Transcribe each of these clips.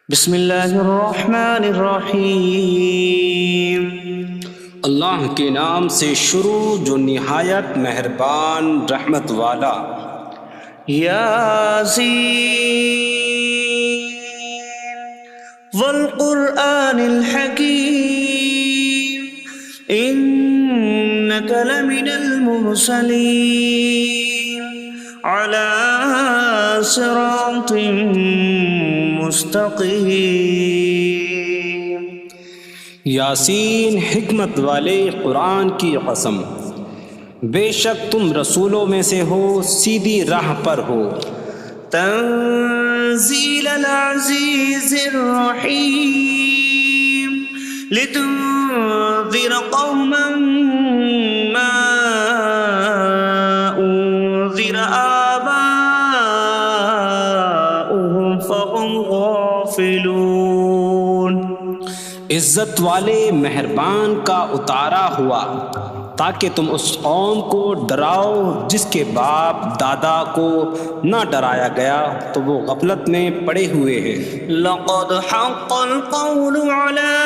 بسم اللہ الرحمن الرحیم۔ اللہ کے نام سے شروع جو نہایت مہربان رحمت والا۔ یاسین والقرآن الحکیم انک لمن المرسلین علی صراط مستقیم۔ یاسین حکمت والے قرآن کی قسم، بے شک تم رسولوں میں سے ہو، سیدھی راہ پر ہو۔ تنزیل العزیز الرحیم لتنذر قوما ما انذر آباؤهم فهم غافلون۔ عزت والے مہربان کا اتارا ہوا تاکہ تم اس قوم کو ڈراؤ جس کے باپ دادا کو نہ ڈرایا گیا تو وہ غفلت میں پڑے ہوئے ہیں۔ لقد حق القول على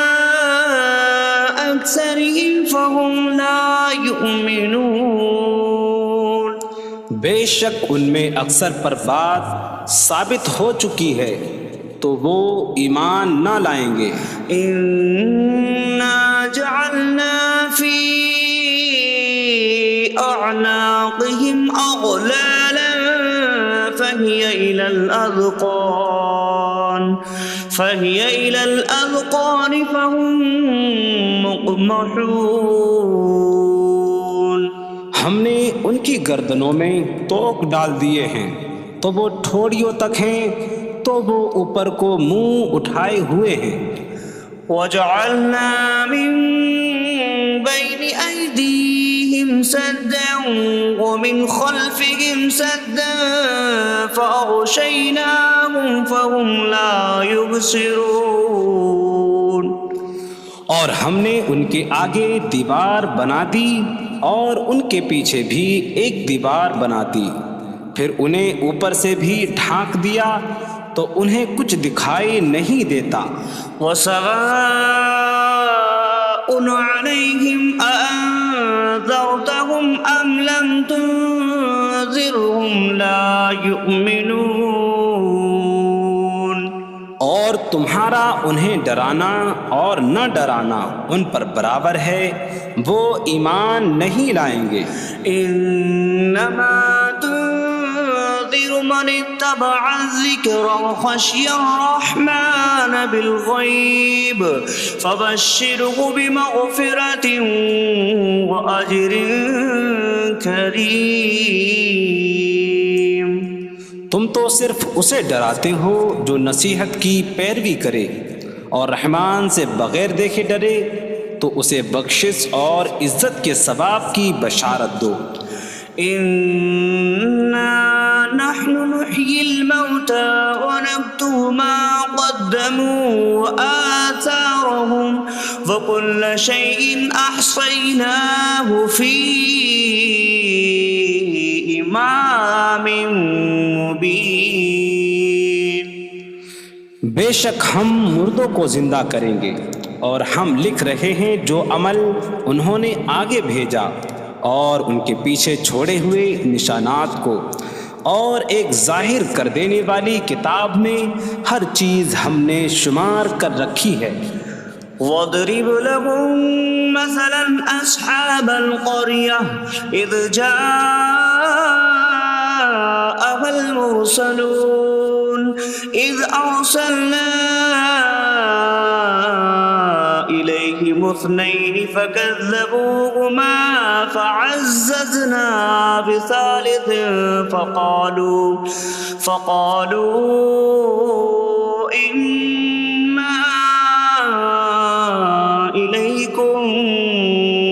أكثرهم فهم لا يؤمنون۔ بے شک ان میں اکثر پر بات ثابت ہو چکی ہے تو وہ ایمان نہ لائیں گے۔ إنا جعلنا في أعناقهم أغلالا فهي إلى الأذقان فهم مقمحون۔ ہم نے ان کی گردنوں میں توق ڈال دیے ہیں تو وہ ٹھوڑیوں تک ہیں، تو وہ اوپر کو منہ اٹھائے ہوئے ہیں۔ وجعلنا من بين أيديهم سدا ومن خلفهم سدا فأغشيناهم فهم لا يبصرون۔ اور ہم نے ان کے آگے دیوار بنا دی اور ان کے پیچھے بھی ایک دیوار بنا دی، پھر انہیں اوپر سے بھی ڈھانک دیا تو انہیں کچھ دکھائی نہیں دیتا۔ وسواء عليهم أأنذرتهم أم لم تنذرهم لا يؤمنون۔ اور تمہارا انہیں ڈرانا اور نہ ڈرانا ان پر برابر ہے، وہ ایمان نہیں لائیں گے۔ انما تنذر من اتبع الذکر وخشی الرحمن بالغیب فبشره بمغفرة واجر کریم۔ تم تو صرف اسے ڈراتے ہو جو نصیحت کی پیروی کرے اور رحمان سے بغیر دیکھے ڈرے، تو اسے بخشش اور عزت کے ثواب کی بشارت دو۔ انا نحن نحيي الموتى ونكتب ما قدموا وآثارهم وكل شيء أحصيناه في إمام مبين۔ بے شک ہم مردوں کو زندہ کریں گے اور ہم لکھ رہے ہیں جو عمل انہوں نے آگے بھیجا اور ان کے پیچھے چھوڑے ہوئے نشانات کو، اور ایک ظاہر کر دینے والی کتاب میں ہر چیز ہم نے شمار کر رکھی ہے۔ وَاضْرِبْ لَهُم مَّثَلًا أَصْحَابَ الْقَرْيَةِ إِذْ جَاءَهَا الْمُرْسَلُونَ إِذْ أَرْسَلْنَا إِلَيْهِمُ اثْنَيْنِ فَكَذَّبُوهُمَا فَعَزَّزْنَا بِثَالِثٍ فَقَالُوا إِنَّا إِلَيْكُمْ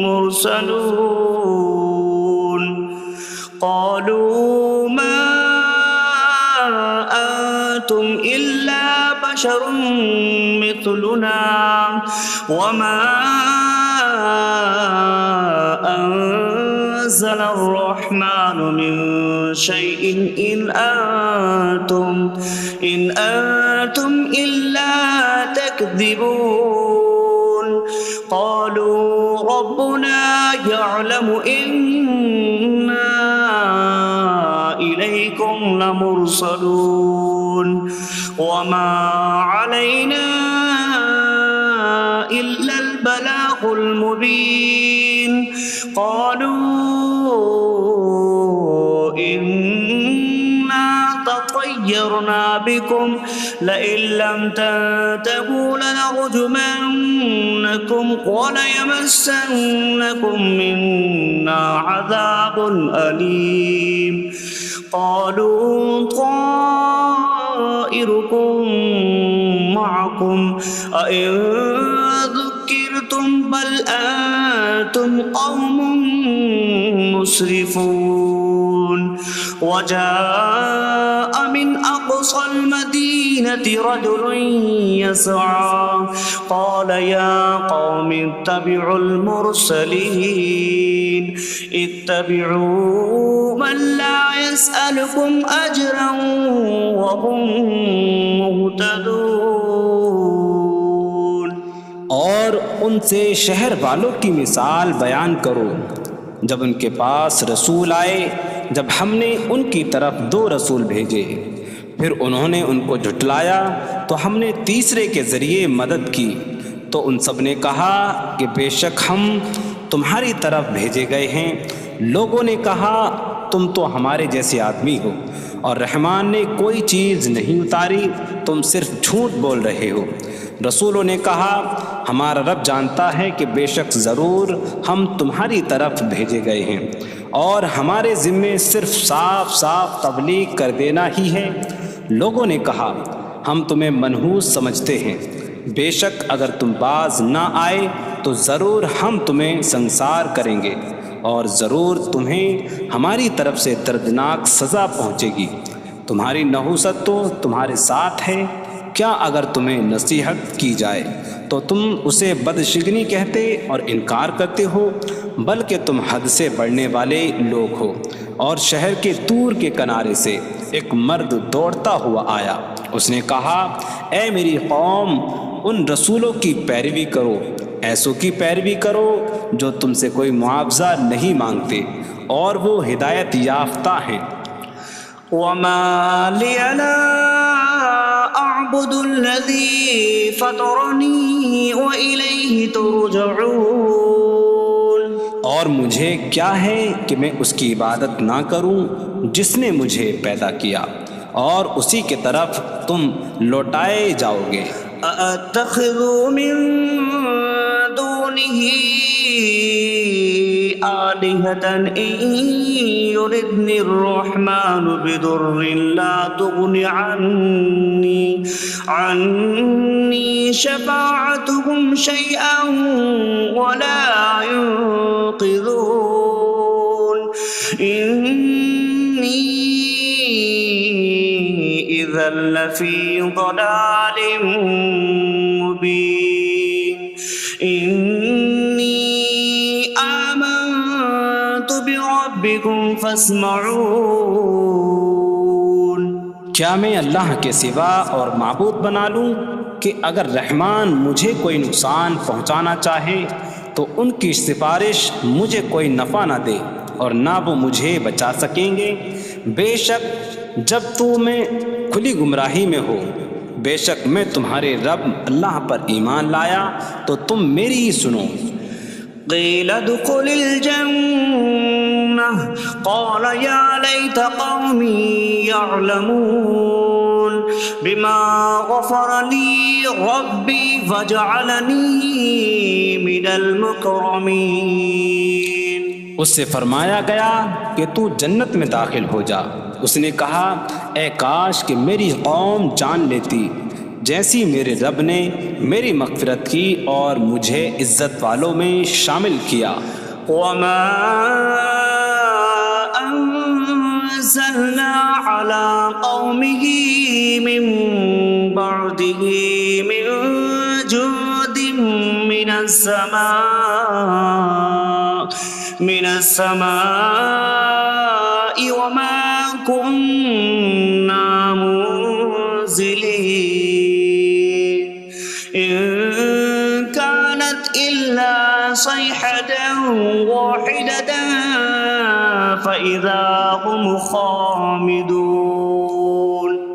مُرْسَلُونَ۔ قَالُوا مَا أَنتُمْ إِلَّا بَشَرٌ مِثْلُنَا وَمَا أَنتُمْ نزل الرحمن من شيء إن أنتم إلا تكذبون قالوا ربنا يعلم إنا إليكم لمرسلون وما علينا إلا البلاغ المبين قالوا إنا تطيرنا بكم لئن لم تنتهوا لنرجمنكم وليمسنكم منا عذاب أليم قالوا طائركم معكم أئن ذكرتم بل أنتم قوم مسرفون وجاء من أقصى المدينة رجل يسعى قال يا قوم اتبعوا المرسلين اتبعوا من لا يسألكم أجرا وهم مهتدون اور ان سے شہر والوں کی مثال بیان کرو جب ان کے پاس رسول آئے جب ہم نے ان کی طرف 2 رسول بھیجے پھر انہوں نے ان کو جھٹلایا تو ہم نے تیسرے کے ذریعے مدد کی تو ان سب نے کہا کہ بے شک ہم تمہاری طرف بھیجے گئے ہیں لوگوں نے کہا تم تو ہمارے جیسے آدمی ہو اور رحمان نے کوئی چیز نہیں اتاری تم صرف جھوٹ بول رہے ہو رسولوں نے کہا ہمارا رب جانتا ہے کہ بے شک ضرور ہم تمہاری طرف بھیجے گئے ہیں اور ہمارے ذمے صرف صاف صاف تبلیغ کر دینا ہی ہے لوگوں نے کہا ہم تمہیں منحوس سمجھتے ہیں بے شک اگر تم باز نہ آئے تو ضرور ہم تمہیں سنسار کریں گے اور ضرور تمہیں ہماری طرف سے دردناک سزا پہنچے گی تمہاری نحوست تو تمہارے ساتھ ہے کیا اگر تمہیں نصیحت کی جائے تو تم اسے بدشگنی کہتے اور انکار کرتے ہو بلکہ تم حد سے بڑھنے والے لوگ ہو اور شہر کے دور کے کنارے سے ایک مرد دوڑتا ہوا آیا اس نے کہا اے میری قوم ان رسولوں کی پیروی کرو ایسوں کی پیروی کرو جو تم سے کوئی معاوضہ نہیں مانگتے اور وہ ہدایت یافتہ ہیں وما لي لا أعبد الذي فطرني وإليه ترجعون اور مجھے کیا ہے کہ میں اس کی عبادت نہ کروں جس نے مجھے پیدا کیا اور اسی کی طرف تم لوٹائے جاؤ گے أأتخذ من دونه آلهة إن يردني الرحمن بضر لا تغن عني شفاعتهم شيئا ولا ينقذون إني إذا لفي ضلال مبين إني آمنت بربكم فاسمعون کیا میں اللہ کے سوا اور معبود بنا لوں کہ اگر رحمان مجھے کوئی نقصان پہنچانا چاہے تو ان کی سفارش مجھے کوئی نفع نہ دے اور نہ وہ مجھے بچا سکیں گے بے شک جب میں کھلی گمراہی میں ہو بے شک میں تمہارے رب اللہ پر ایمان لایا تو تم میری ہی سنو قيل ادخل الجنة قال يا ليت قومي يعلمون بما غفر لي ربي فجعلني من المكرمين اس سے فرمایا گیا کہ تو جنت میں داخل ہو جا اس نے کہا اے کاش کہ میری قوم جان لیتی جیسی میرے رب نے میری مغفرت کی اور مجھے عزت والوں میں شامل کیا وما أنزلنا على قومه من بعده من جود من السماء من السماء وما كنا منزلين إن كانت إلا صيحة واحدة فإذا هم خامدون۔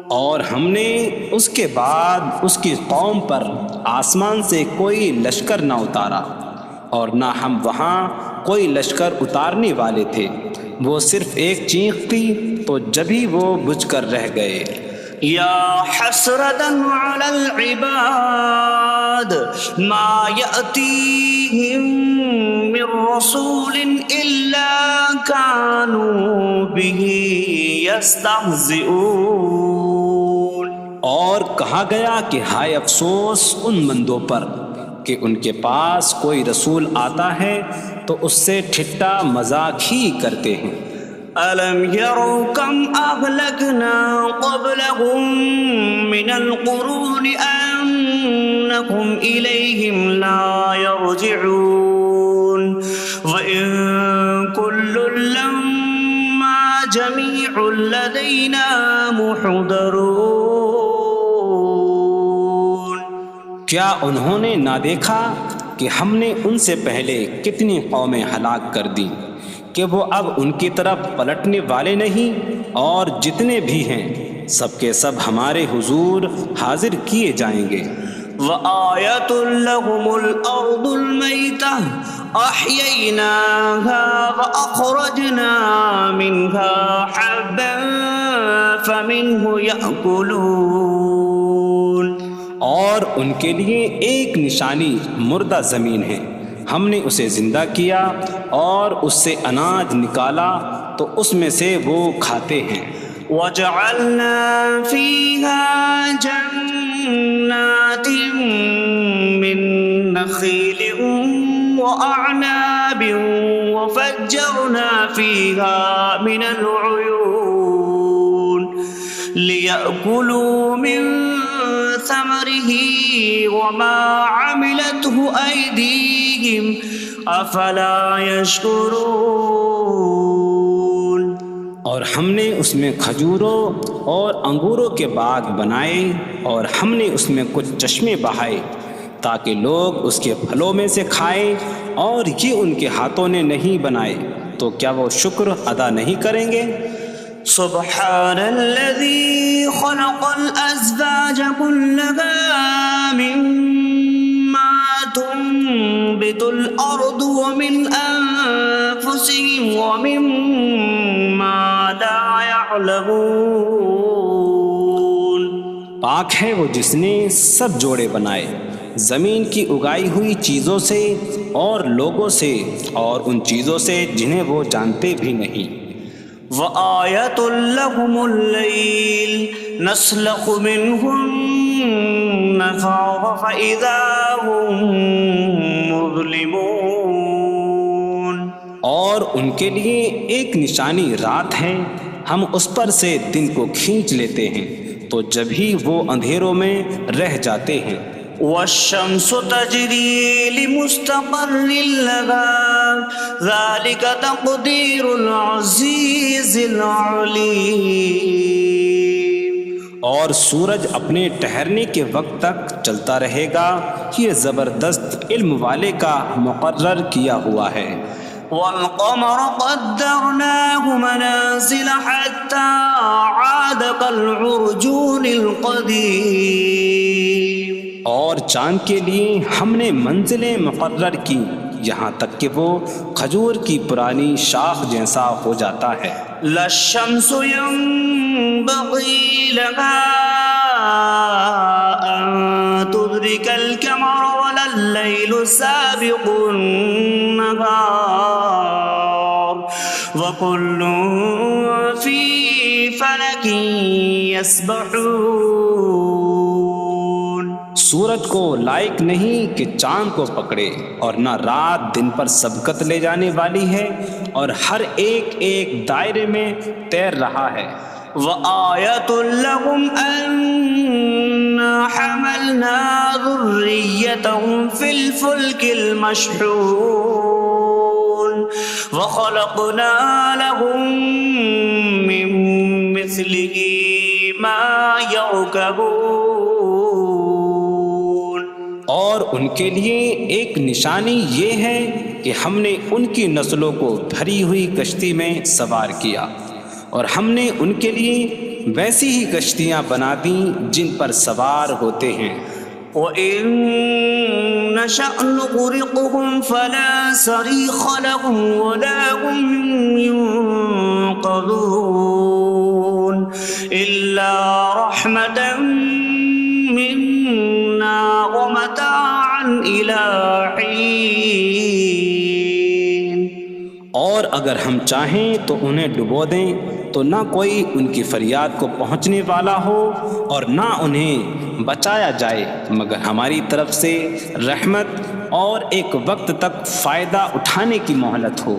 اور ہم نے اس کے بعد اس کی قوم پر آسمان سے کوئی لشکر نہ اتارا، اور نہ ہم وہاں کوئی لشکر اتارنے والے تھے، وہ صرف ایک چیخ تھی تو جبھی وہ بجھ کر رہ گئے۔ یا حسرة على العباد ما يأتيهم من رسول إلا كانوا به يستهزئون۔ اور کہا گیا کہ ہائے افسوس ان بندوں پر کہ ان کے پاس کوئی رسول آتا ہے تو اس سے ٹھٹا مذاق ہی کرتے ہیں۔ أَلَمْ يَرَوْا كَمْ أَهْلَكْنَا قَبْلَهُمْ مِنَ الْقُرُونِ أَنَّكُمْ إِلَيْهِمْ لَا يَرْجِعُونَ وَإِن كُلٌّ لَّمَّا جَمِيعٌ لَّدَيْنَا مُحْضَرُونَ۔ کیا انہوں نے نہ دیکھا کہ ہم نے ان سے پہلے کتنی قومیں ہلاک کر دیں کہ وہ اب ان کی طرف پلٹنے والے نہیں، اور جتنے بھی ہیں سب کے سب ہمارے حضور حاضر کیے جائیں گے۔ وَآيَةٌ لَّهُمُ الْأَرْضُ الْمَيْتَةُ أَحْيَيْنَاهَا وَأَخْرَجْنَا مِنْهَا حَبًّا فَمِنْهُ يَأْكُلُونَ۔ اور ان کے لیے ایک نشانی مردہ زمین ہے، ہم نے اسے زندہ کیا اور اس سے اناج نکالا تو اس میں سے وہ کھاتے ہیں۔ وَجَعَلْنَا فِيهَا جَنَّاتٍ مِّن نَّخِيلٍ وَأَعْنَابٍ وَفَجَّرْنَا فِيهَا مِنَ الْعُيُونِ لِيَأْكُلُوا مِن ثَمَرِهِ وَمَا عَمِلَتْهُ أَيْدِيهِمْ أَفَلَا يَشْكُرُونَ۔ اور ہم نے اس میں کھجوروں اور انگوروں کے باغ بنائے، اور ہم نے اس میں کچھ چشمے بہائے تاکہ لوگ اس کے پھلوں میں سے کھائیں، اور یہ ان کے ہاتھوں نے نہیں بنائے، تو کیا وہ شکر ادا نہیں کریں گے؟ سبحان الذي خلق الأزواج كلها مما تنبت الأرض ومن أنفسهم ومما لا يعلمون۔ پاک ہے وہ جس نے سب جوڑے بنائے زمین کی اگائی ہوئی چیزوں سے اور لوگوں سے اور ان چیزوں سے جنہیں وہ جانتے بھی نہیں۔ وَآيَةٌ لَّهُمُ اللَّيْلُ نَسْلَخُ مِنْهُ النَّهَارَ فَإِذَا هُم مُظْلِمُونَ۔ اور ان کے لیے ایک نشانی رات ہے، ہم اس پر سے دن کو کھینچ لیتے ہیں تو جبھی وہ اندھیروں میں رہ جاتے ہیں۔ وَالشَّمْسُ تَجْرِي لِمُسْتَقَرٍّ لَّهَا ذَلِكَ تَقْدِيرُ الْعَزِيزِ الْعَلِيمِ۔ اور سورج اپنے ٹھہرنے کے وقت تک چلتا رہے گا، یہ زبردست علم والے کا مقرر کیا ہوا ہے۔ وَالْقَمَرَ قَدَّرْنَاهُ مَنَازِلَ حَتَّى عَادَ كَالْعُرْجُونِ الْقَدِيمِ۔ اور چاند کے لیے ہم نے منزلیں مقرر کی یہاں تک کہ وہ کھجور کی پرانی شاخ جیسا ہو جاتا ہے۔ لا الشمس ينبغي لها أن تدرك القمر ولا الليل سابق النهار وكل في فلك يسبحون۔ سورج کو لائق نہیں کہ چاند کو پکڑے، اور نہ رات دن پر سبقت لے جانے والی ہے، اور ہر ایک ایک دائرے میں تیر رہا ہے۔ وَآيَةٌ لَّهُمْ أَنَّا حَمَلْنَا ذُرِّيَّتَهُمْ فِي الْفُلْكِ الْمَشْحُونِ۔ وخلقنا لهم من مثله ما يركبون. اور ان کے لیے ایک نشانی یہ ہے کہ ہم نے ان کی نسلوں کو بھری ہوئی کشتی میں سوار کیا، اور ہم نے ان کے لیے ویسی ہی کشتیاں بنا دیں جن پر سوار ہوتے ہیں. وَإِن نَّشَأْ نُغْرِقْهُمْ فَلَا صَرِيخَ لَهُمْ وَلَا هُمْ يُنقَذُونَ إِلَّا رَحْمَةً مِّنَّا وَمَتَاعًا إِلَىٰ حِينٍ. اور اگر ہم چاہیں تو انہیں ڈبو دیں تو نہ کوئی ان کی فریاد کو پہنچنے والا ہو اور نہ انہیں بچایا جائے مگر ہماری طرف سے رحمت اور ایک وقت تک فائدہ اٹھانے کی مہلت ہو.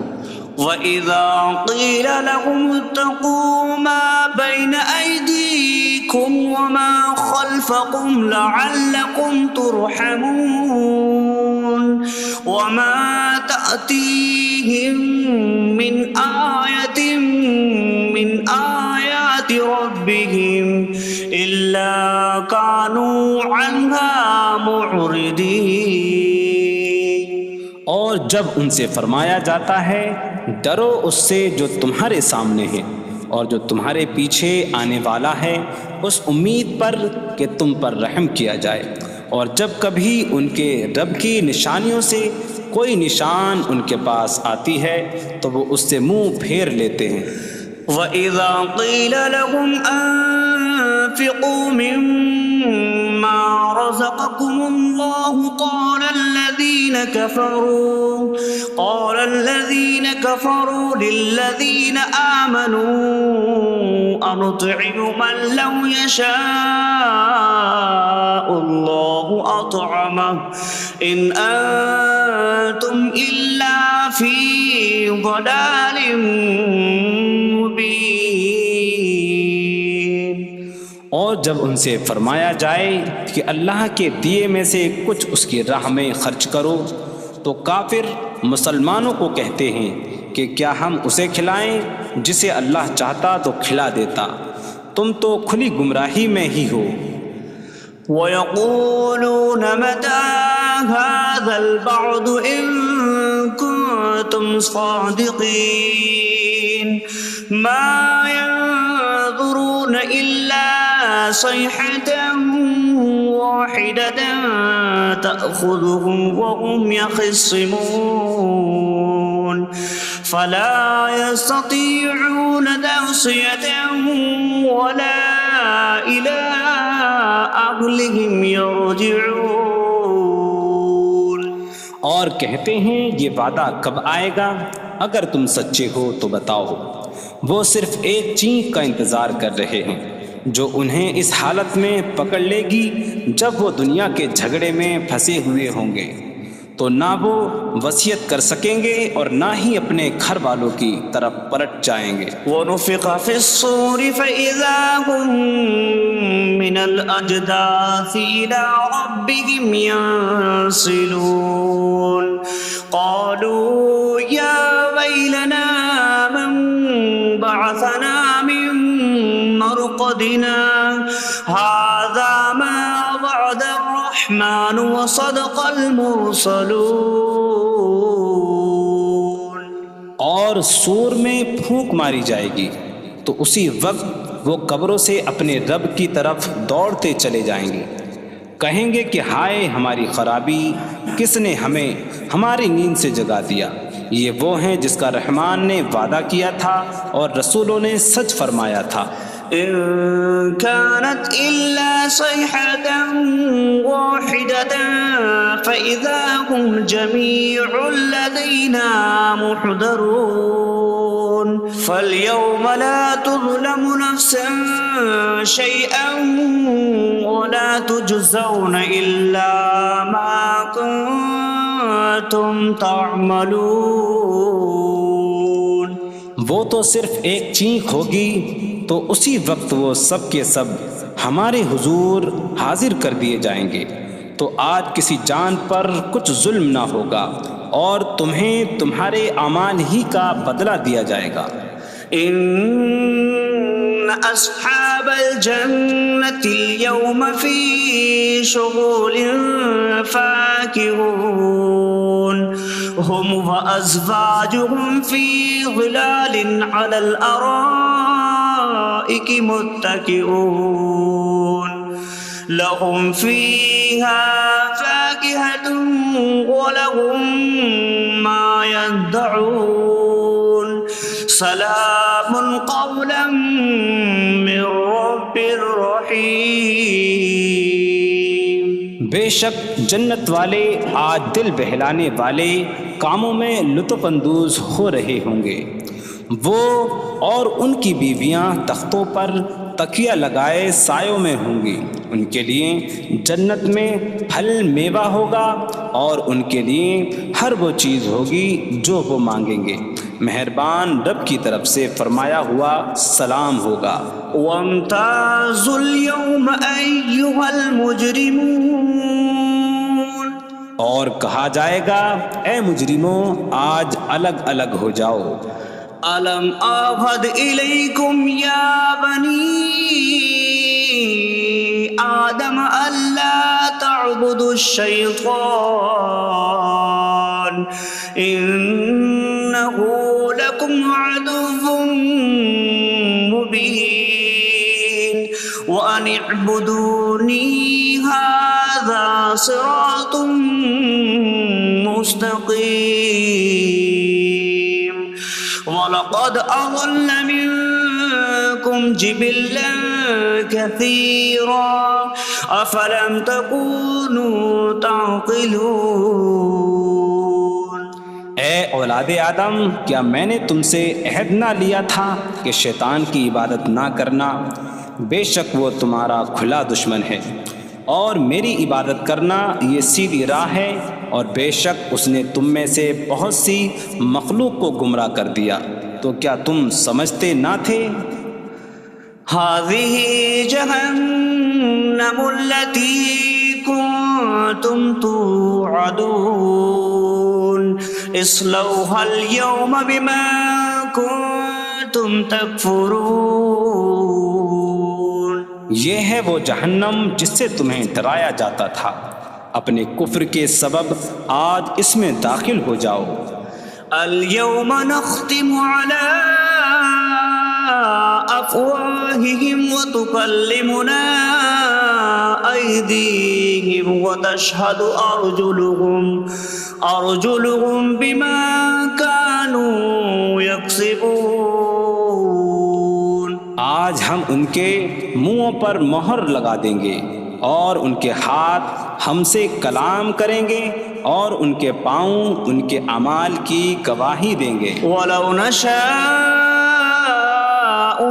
وَإِذَا قِيلَ لَهُمُ اتَّقُوا مَا بَيْنَ أَيْدِيكُمْ وَمَا خَلْفَكُمْ لَعَلَّكُمْ تُرْحَمُونَ وَمَا تَأْتِيهِم مِّنْ آيَةٍ مِّنْ آيَاتِ رَبِّهِمْ إِلَّا كَانُوا عَنْهَا مُعْرِضِينَ. اور جب ان سے فرمایا جاتا ہے ڈرو اس سے جو تمہارے سامنے ہے اور جو تمہارے پیچھے آنے والا ہے، اس امید پر کہ تم پر رحم کیا جائے، اور جب کبھی ان کے رب کی نشانیوں سے کوئی نشان ان کے پاس آتی ہے تو وہ اس سے منہ پھیر لیتے ہیں. وَإِذَا قِيلَ لَهُمْ أَنفِقُوا مِمَّا رَزَقَكُمُ اللَّهُ قَالَ الَّذِينَ كَفَرُوا لِلَّذِينَ آمَنُوا أَنُطْعِمُ مَن لَّوْ يَشَاءُ اللَّهُ أَطْعَمَهُ إِنْ أَنتُمْ إِلَّا فِي ضَلَالٍ مبین. اور جب ان سے فرمایا جائے کہ اللہ کے دیے میں سے کچھ اس کی راہ میں خرچ کرو تو کافر مسلمانوں کو کہتے ہیں کہ کیا ہم اسے کھلائیں جسے اللہ چاہتا تو کھلا دیتا، تم تو کھلی گمراہی میں ہی ہو. وَيَقُولُونَ مَتَىٰ هَٰذَا الْوَعْدُ إِن كُنتُمْ صَادِقِينَ مَا يَنظُرُونَ إِلَّا صَيْحَةً وَاحِدَةً تَأْخُذُهُمْ وَهُمْ يَخِصِّمُونَ فَلَا يَسْتَطِيعُونَ تَوْصِيَةً وَلَا إِلَىٰ أَهْلِهِمْ يَرْجِعُونَ. اور کہتے ہیں یہ وعدہ کب آئے گا؟ اگر تم سچے ہو تو بتاؤ. وہ صرف ایک چینک کا انتظار کر رہے ہیں جو انہیں اس حالت میں پکڑ لے گی جب وہ دنیا کے جھگڑے میں پھنسے ہوئے ہوں گے، تو نہ وہ وصیت کر سکیں گے اور نہ ہی اپنے گھر والوں کی طرف پلٹ جائیں گے. وَنُفِخَ فِي الصُّورِ فَإِذَا هُم مِّنَ الْأَجْدَاثِ إِلَىٰ رَبِّهِمْ يَنسِلُونَ قَالُوا يَا وَيْلَنَا مَن بَعَثَنَا مِن مَّرْقَدِنَا هَٰذَا مَا وَعَدَ الرَّحْمَٰنُ وَصَدَقَ الْمُرْسَلُونَ. اور سور میں پھونک ماری جائے گی تو اسی وقت وہ قبروں سے اپنے رب کی طرف دوڑتے چلے جائیں گے، کہیں گے کہ ہائے ہماری خرابی، کس نے ہمیں ہماری نیند سے جگا دیا. یہ وہ ہیں جس کا رحمان نے وعدہ کیا تھا اور رسولوں نے سچ فرمایا تھا. إن كانت إلا صيحة واحدة فإذا هم جميع لدينا محضرون. فاليوم لا تظلم نفس شيئا ولا تجزون إلا ما كنتم تعملون. وہ تو صرف ایک چینک ہوگی تو اسی وقت وہ سب کے سب ہمارے حضور حاضر کر دیے جائیں گے، تو آج کسی جان پر کچھ ظلم نہ ہوگا اور تمہیں تمہارے اعمال ہی کا بدلہ دیا جائے گا۔ إن أصحاب الجنة اليوم في شغل فاكهون هم وأزواجهم في ظلال على الأرائك متكئون لهم فيها فاكهة ولهم ما يدعون سلام قولا من رب رحیم۔ بے شک جنت والے آج دل بہلانے والے کاموں میں لطف اندوز ہو رہے ہوں گے۔ وہ اور ان کی بیویاں تختوں پر تکیہ لگائے سایوں میں ہوں گی۔ ان کے لیے جنت میں پھل میوہ ہوگا اور ان کے لیے ہر وہ چیز ہوگی جو وہ مانگیں گے۔ مہربان رب کی طرف سے فرمایا ہوا سلام ہوگا۔ وامتازوا اليوم أيها المجرمون، اور کہا جائے گا اے مجرموں آج الگ الگ ہو جاؤ۔ ألم أعهد إليكم يا بني آدم ألا تعبدوا الشيطان إنه لكم عدو مبين وأن اعبدوني هذا صراط مستقيم وَلَقَدْ أَضَلَّ مِنكُمْ جِبِلًّا كَثِيرًا أَفَلَمْ تَكُونُوا تَعْقِلُونَ۔ اے اولاد آدم، کیا میں نے تم سے عہد نہ لیا تھا کہ شیطان کی عبادت نہ کرنا؟ بے شک وہ تمہارا کھلا دشمن ہے، اور میری عبادت کرنا یہ سیدھی راہ ہے، اور بے شک اس نے تم میں سے بہت سی مخلوق کو گمراہ کر دیا، تو کیا تم سمجھتے نہ تھے؟ هذه جهنم التي كنتم توعدون اصلوها اليوم بما كنتم تكفرون۔ یہ ہے وہ جہنم جس سے تمہیں ڈرایا جاتا تھا، اپنے کفر کے سبب آج اس میں داخل ہو جاؤ۔ اليوم نختم على أفواههم وتكلمنا أيديهم وتشهد أرجلهم بما كانوا يكسبون۔ آج ہم ان کے منہوں پر مہر لگا دیں گے، اور ان کے ہاتھ ہم سے کلام کریں گے، اور ان کے پاؤں ان کے اعمال کی گواہی دیں گے۔ وَلَوْ نَشَاءُ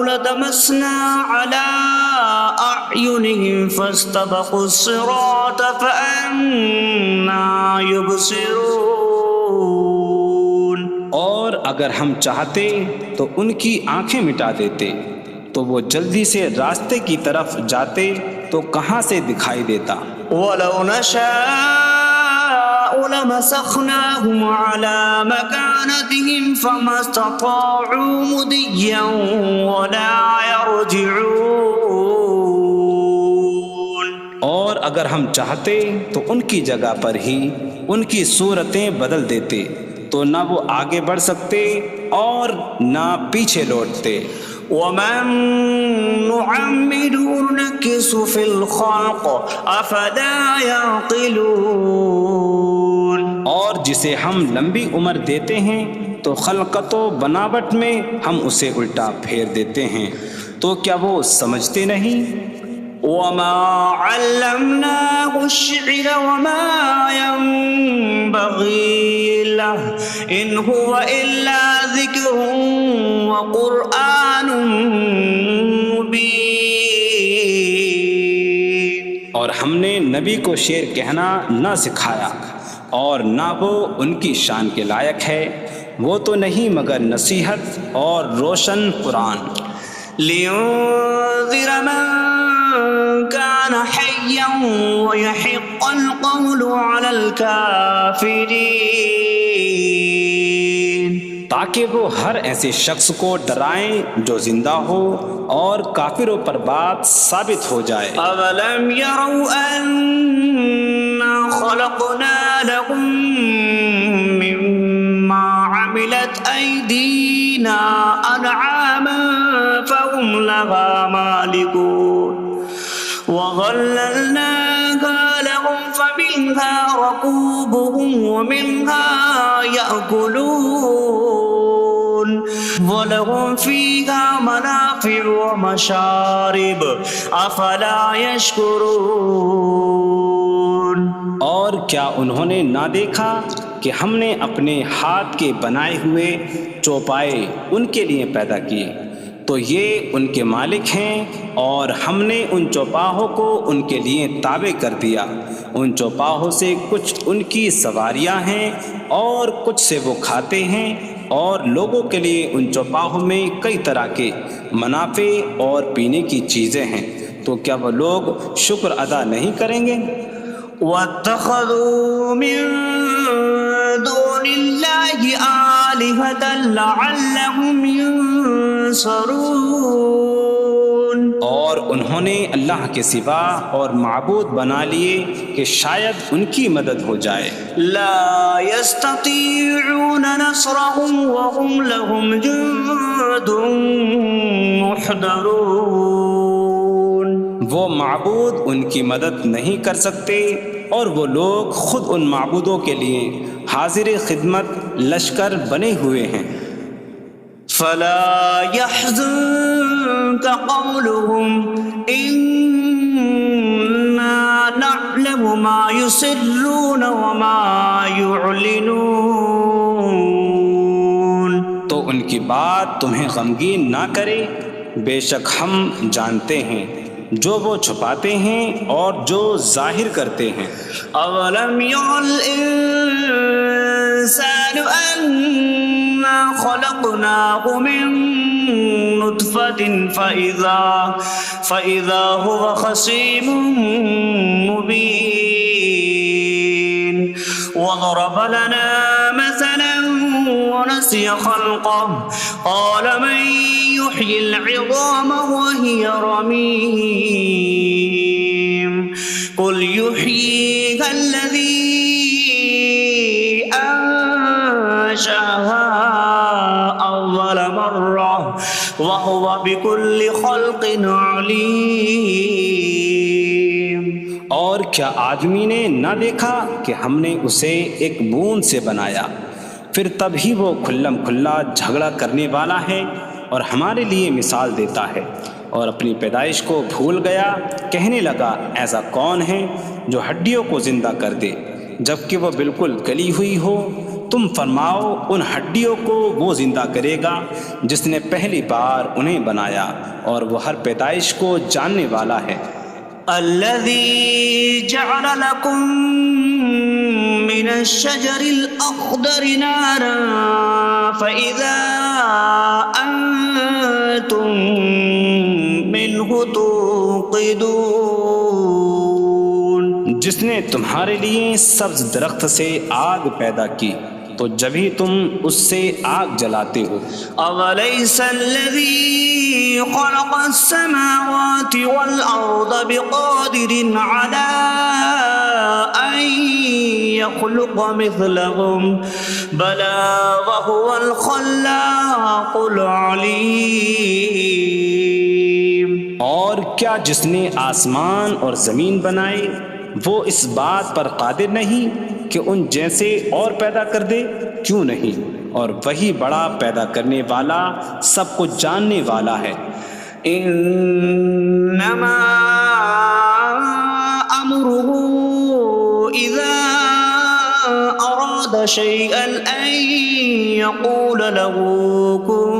لَطَمَسْنَا عَلَىٰ أَعْيُنِهِمْ فَاسْتَبَقُوا الصِّرَاطَ فَأَنَّىٰ يُبْصِرُونَ۔ اور اگر ہم چاہتے تو ان کی آنکھیں مٹا دیتے، تو وہ جلدی سے راستے کی طرف جاتے تو کہاں سے دکھائی دیتا۔ وَلَوْ نَشَاءُ لَمَسَخْنَاهُمْ عَلَىٰ مَكَانَتِهِمْ فَمَا اسْتَطَاعُوا مُضِيًّا وَلَا يَرْجِعُونَ۔ اور اگر ہم چاہتے تو ان کی جگہ پر ہی ان کی صورتیں بدل دیتے، تو نہ وہ آگے بڑھ سکتے اور نہ پیچھے لوٹتے۔ وَمَن نُّعَمِّرْهُ نُنَكِّسْهُ فِي الْخَلْقِ أَفَلَا يَعْقِلُونَ۔ اور جسے ہم لمبی عمر دیتے ہیں تو خلقت و بناوٹ میں ہم اسے الٹا پھیر دیتے ہیں، تو کیا وہ سمجھتے نہیں؟ وَمَا عَلَّمْنَاهُ الشِّعْرَ وَمَا يَنبَغِي لَهُ إِنْ هُوَ إِلَّا ذِكْرٌ وَقُرْآنٌ مُّبِينٌ۔ اور ہم نے نبی کو شعر کہنا نہ سکھایا، اور نہ وہ ان کی شان کے لائق ہے، وہ تو نہیں مگر نصیحت اور روشن قرآن۔ لِيُنذِرَ مَن كَانَ حَيًّا حيا ويحق القول على الكافرين تاکہ وہ ہر ایسے شخص کو ڈرائیں جو زندہ ہو اور کافروں پر بات ثابت ہو جائے۔ أولم يروا أنا خلقنا لهم مما عملت أيدينا أنعاما فهم لها مالكون وظللناها لهم فمنها ركوبهم ومنها يأكلون وَلَهُمْ فِيهَا مَنَافِعُ وَمَشَارِبُ أَفَلَا يَشْكُرُونَ۔ اور کیا انہوں نے نہ دیکھا کہ ہم نے اپنے ہاتھ کے بنائے ہوئے چوپائے ان کے لیے پیدا کیے، تو یہ ان کے مالک ہیں، اور ہم نے ان چوپاہوں کو ان کے لیے تابع کر دیا۔ ان چوپاہوں سے کچھ ان کی سواریاں ہیں اور کچھ سے وہ کھاتے ہیں، اور لوگوں کے لیے ان چوپاہوں میں کئی طرح کے منافع اور پینے کی چیزیں ہیں، تو کیا وہ لوگ شکر ادا نہیں کریں گے؟ وَاتَّخَذُوا مِن دُونِ اللَّهِ آلِهَةً لَعَلَّهُمْ يُنصَرُونَ۔ اور انہوں نے اللہ کے سوا اور معبود بنا لیے کہ شاید ان کی مدد ہو جائے۔ لا يستطيعون نصرهم وهم لهم جند محضرون۔ وہ معبود ان کی مدد نہیں کر سکتے، اور وہ لوگ خود ان معبودوں کے لیے حاضر خدمت لشکر بنے ہوئے ہیں۔ فلا يحزنك قولهم إنا نعلم ما يسرون وما يعلنون۔ تو ان کی بات تمہیں غمگین نہ کرے، بے شک ہم جانتے ہیں جو وہ چھپاتے ہیں اور جو ظاہر کرتے ہیں۔ اولم ير الانسان انا خلقناه من نطفة فإذا هو خصيم مبين وضرب لنا مثلا ونسي خلقه قال من يحيي العظام وهي رميم قل يحييها الذي أنشأها أول مرة وهو بكل خلق عليم۔ اور کیا آدمی نے نہ دیکھا کہ ہم نے اسے ایک بوند سے بنایا، پھر تب ہی وہ کھلم کھلا جھگڑا کرنے والا ہے اور ہمارے لیے مثال دیتا ہے، اور اپنی پیدائش کو بھول گیا، کہنے لگا ایسا کون ہے جو ہڈیوں کو زندہ کر دے جبکہ وہ بالکل گلی ہوئی ہو؟ تم فرماؤ ان ہڈیوں کو وہ زندہ کرے گا جس نے پہلی بار انہیں بنایا، اور وہ ہر پیدائش کو جاننے والا ہے۔ الذي جعل لكم من الشجر الأخضر نارا فإذا أنتم منه توقدون۔ جس نے تمہارے لیے سبز درخت سے آگ پیدا کی تو جبھی تم اس سے آگ جلاتے ہو۔ أَوَلَيْسَ الَّذِي خَلَقَ السَّمَاوَاتِ وَالْأَرْضَ بِقَادِرٍ عَلَىٰ أَن يَخْلُقَ مِثْلَهُم بَلَىٰ وَهُوَ الْخَلَّاقُ الْعَلِيمُ۔ اور کیا جس نے آسمان اور زمین بنائے وہ اس بات پر قادر نہیں کہ ان جیسے اور پیدا کر دے؟ کیوں نہیں، اور وہی بڑا پیدا کرنے والا سب کچھ جاننے والا ہے۔ انما امره اذا اراد شيئا ان يقول له كن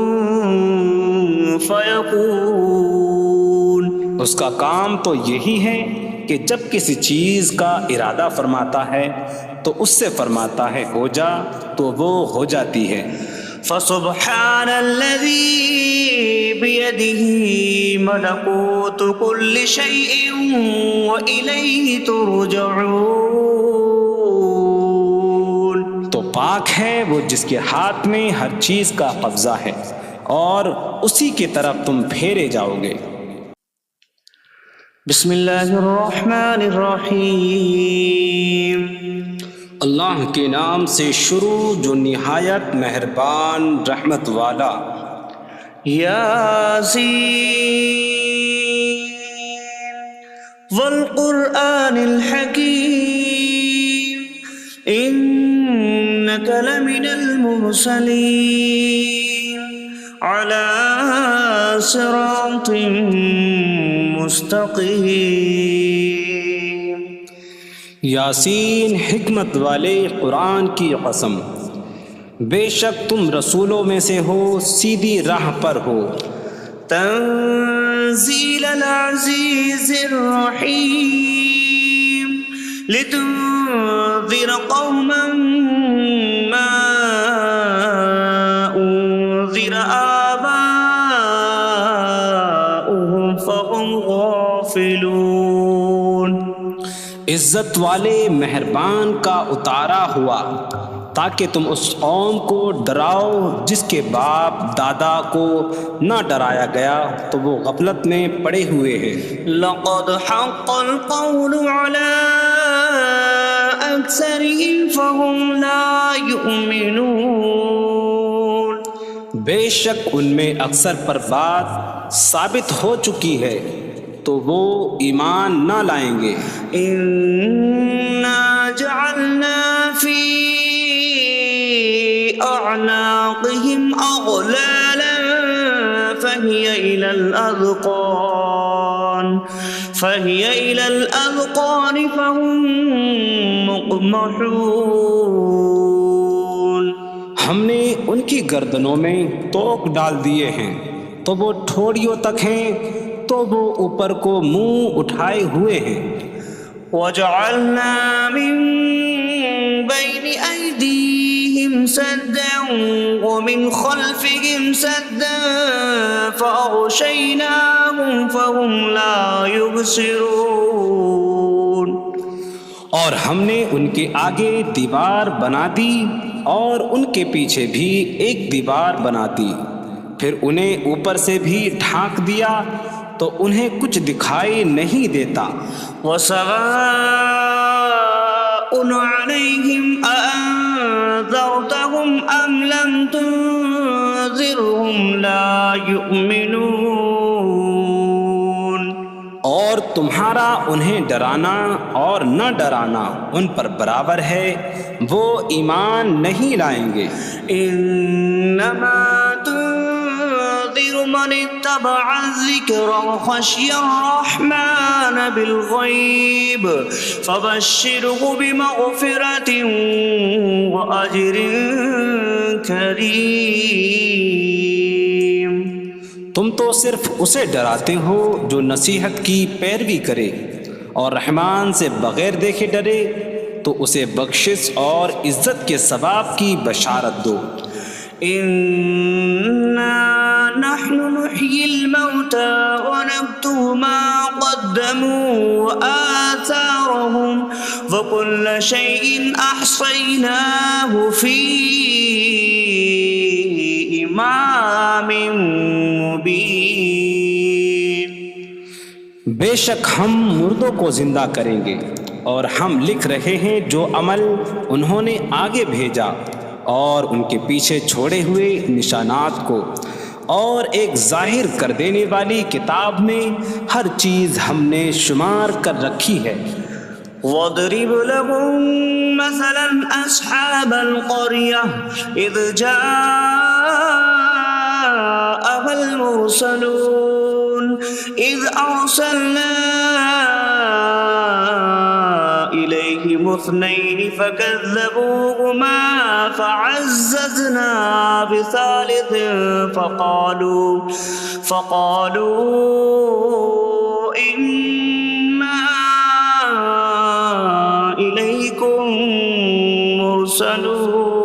فيكون۔ اس کا کام تو یہی ہے کہ جب کسی چیز کا ارادہ فرماتا ہے تو اس سے فرماتا ہے ہو جا، تو وہ ہو جاتی ہے۔ فسبحان الذي بيده ملكوت كل شيء وإليه ترجعون. تو پاک ہے وہ جس کے ہاتھ میں ہر چیز کا قبضہ ہے اور اسی کی طرف تم پھیرے جاؤ گے. بسم اللہ الرحمن الرحیم. اللہ کے نام سے شروع جو نہایت مہربان رحمت والا. یاسین والقرآن الحکیم انک لمن المرسلین علی صراط مستقیم. یاسین حکمت والے قرآن کی قسم، بے شک تم رسولوں میں سے ہو، سیدھی راہ پر ہو. تنزیل العزیز الرحیم لتنذر قوما ما انذر آباؤهم فهم غافلون. عزت والے مہربان کا اتارا ہوا تاکہ تم اس قوم کو ڈراؤ جس کے باپ دادا کو نہ ڈرایا گیا تو وہ غفلت میں پڑے ہوئے ہیں. لقد حق القول على أكثرهم فهم لا يؤمنون. بے شک ان میں اکثر پر بات ثابت ہو چکی ہے تو وہ ایمان نہ لائیں گے. إنا جعلنا في أعناقهم أغلالا فهي إلى الأذقان فهم مقمحون. ہم نے ان کی گردنوں میں توق ڈال دیے ہیں تو وہ ٹھوڑیوں تک ہیں تو وہ اوپر کو منہ اٹھائے ہوئے ہیں. وجعلنا من بين أيديهم سدا ومن خلفهم سدا فأغشيناهم فهم لا يبصرون. اور ہم نے ان کے آگے دیوار بنا دی اور ان کے پیچھے بھی ایک دیوار بنا دی، پھر انہیں اوپر سے بھی ڈھانک دیا تو انہیں کچھ دکھائی نہیں دیتا. وسواء عليهم أأنذرتهم أم لم تنذرهم لا يؤمنون. اور تمہارا انہیں ڈرانا اور نہ ڈرانا ان پر برابر ہے، وہ ایمان نہیں لائیں گے. انما تنذر من اتبع الذکر وخشی الرحمن بالغیب فبشره بمغفرة وأجر کریم. تم تو صرف اسے ڈراتے ہو جو نصیحت کی پیروی کرے اور رحمان سے بغیر دیکھے ڈرے تو اسے بخشش اور عزت کے ثواب کی بشارت دو. انا نحن نحيي الموتى ونكتب ما قدموا وآثارهم وكل شيء أحصيناه في إمام مبين. بے شک ہم مردوں کو زندہ کریں گے اور ہم لکھ رہے ہیں جو عمل انہوں نے آگے بھیجا اور ان کے پیچھے چھوڑے ہوئے نشانات کو، اور ایک ظاہر کر دینے والی کتاب میں ہر چیز ہم نے شمار کر رکھی ہے. وَاضْرِبْ لَهُم مَّثَلًا أَصْحَابَ الْقَرْيَةِ إِذْ جَاءَهَا الْمُرْسَلُونَ إِذْ أَرْسَلْنَا إِلَيْهِمُ اثْنَيْنِ فَكَذَّبُوهُمَا فَعَزَّزْنَا بِثَالِثٍ فَقَالُوا إِنَّا إِلَيْكُمْ مُرْسَلُونَ.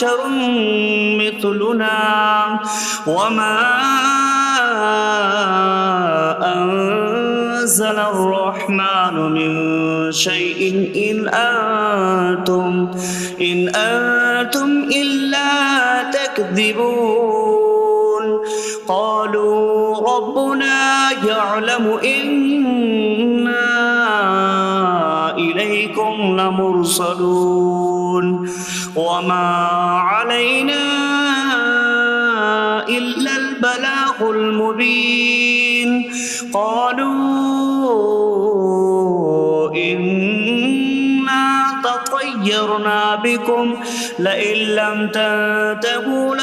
بشر مثلنا وما أنزل الرحمن من شيء إن أنتم إلا تكذبون قالوا ربنا يعلم إنا إليكم لمرسلون وما علينا إلا البلاغ المبين قالوا إنا تطيرنا بكم لئن لم تنتهوا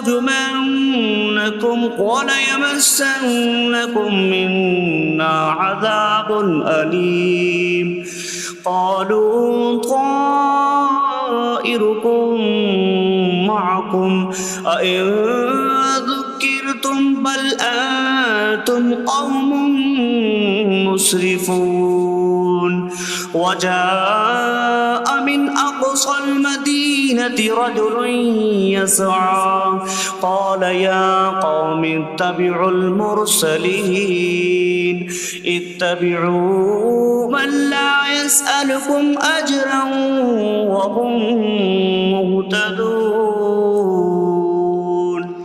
لنرجمنكم وليمسنكم منا عذاب أليم قالوا طائركم معكم أئن ذكرتم بل أنتم قوم مسرفون وجاء من أقصى المدينة رجل يسعى قال يا قوم اتبعوا المرسلين اتبعوا من لا يسألكم أجرا وهم مهتدون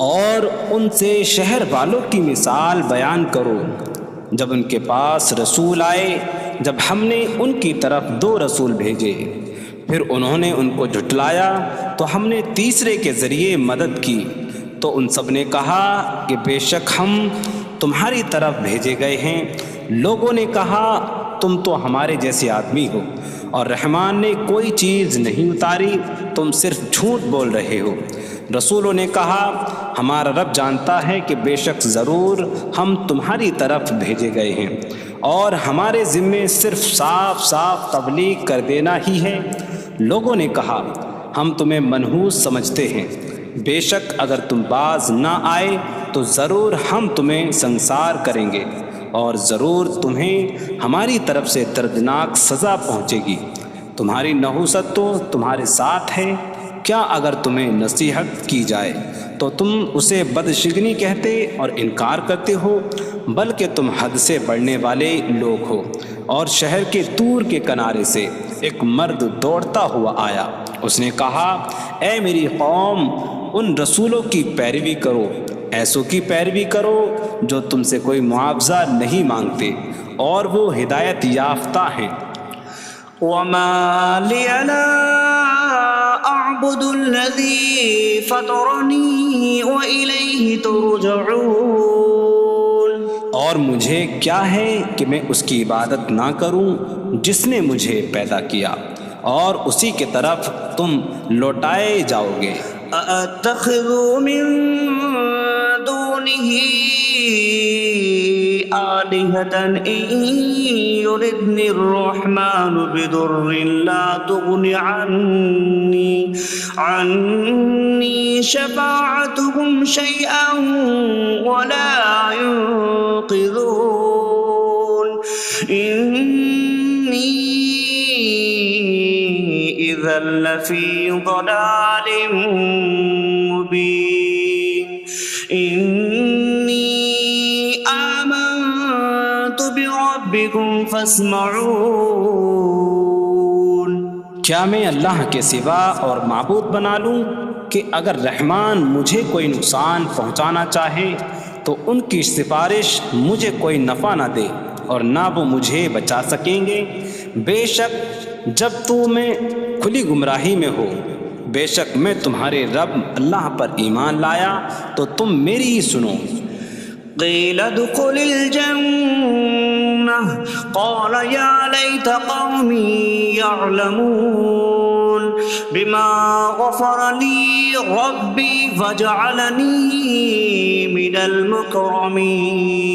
اور ان سے شہر والوں کی مثال بیان کرو جب ان کے پاس رسول آئے جب ہم نے ان کی طرف 2 رسول بھیجے پھر انہوں نے ان کو جھٹلایا تو ہم نے تیسرے کے ذریعے مدد کی تو ان سب نے کہا کہ بے شک ہم تمہاری طرف بھیجے گئے ہیں لوگوں نے کہا تم تو ہمارے جیسے آدمی ہو اور رحمان نے کوئی چیز نہیں اتاری تم صرف جھوٹ بول رہے ہو رسولوں نے کہا ہمارا رب جانتا ہے کہ بے شک ضرور ہم تمہاری طرف بھیجے گئے ہیں اور ہمارے ذمے صرف صاف صاف تبلیغ کر دینا ہی ہے لوگوں نے کہا ہم تمہیں منحوس سمجھتے ہیں بے شک اگر تم باز نہ آئے تو ضرور ہم تمہیں سنسار کریں گے اور ضرور تمہیں ہماری طرف سے دردناک سزا پہنچے گی تمہاری نحوست تو تمہارے ساتھ ہے کیا اگر تمہیں نصیحت کی جائے تو تم اسے بدشگنی کہتے اور انکار کرتے ہو بلکہ تم حد سے بڑھنے والے لوگ ہو اور شہر کے دور کے کنارے سے ایک مرد دوڑتا ہوا آیا اس نے کہا اے میری قوم ان رسولوں کی پیروی کرو ایسوں کی پیروی کرو جو تم سے کوئی معاوضہ نہیں مانگتے اور وہ ہدایت یافتہ ہیں وما لي لا أعبد الذي فطرني وإليه ترجعون اور مجھے کیا ہے کہ میں اس کی عبادت نہ کروں جس نے مجھے پیدا کیا اور اسی کی طرف تم لوٹائے جاؤ گے أأتخذ من دونه آلهة إن يردني الرحمن بضر لا تغن عني شفاعتهم شيئا ولا ينقذون إني إذا لفي ضلال مبين إني آمنت بربكم فاسمعون کیا میں اللہ کے سوا اور معبود بنا لوں کہ اگر رحمان مجھے کوئی نقصان پہنچانا چاہے تو ان کی سفارش مجھے کوئی نفع نہ دے اور نہ وہ مجھے بچا سکیں گے بے شک جب تو میں کھلی گمراہی میں ہو بے شک میں تمہارے رب اللہ پر ایمان لایا تو تم میری ہی سنو قيل ادخل الجنة قال يا ليت قومي يعلمون بما غفر لي ربي فجعلني من المكرمين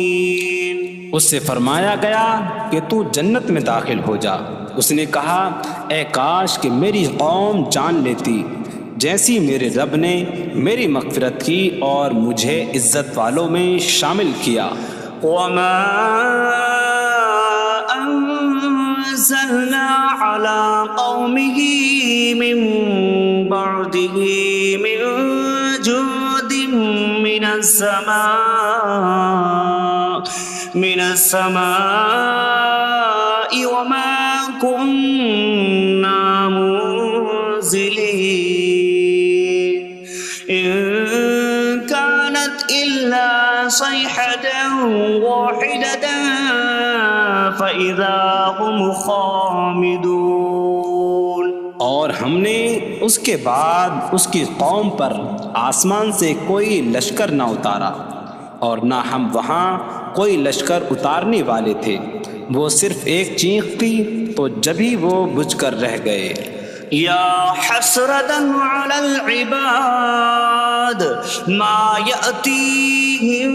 اس سے فرمایا گیا کہ تو جنت میں داخل ہو جا اس نے کہا اے کاش کہ میری قوم جان لیتی جیسی میرے رب نے میری مغفرت کی اور مجھے عزت والوں میں شامل کیا وما أنزلنا على قومه من بعد برحمته من جود من السماء وما كنا منزلين إن كانت إلا صيحة واحدة فإذا هم خامدون۔ اور ہم نے اس کے بعد اس کی قوم پر آسمان سے کوئی لشکر نہ اتارا، اور نہ ہم وہاں کوئی لشکر اتارنے والے تھے۔ وہ صرف ایک چیخ تھی تو جبھی وہ بجھ کر رہ گئے۔ یا حسرة على العباد ما يأتيهم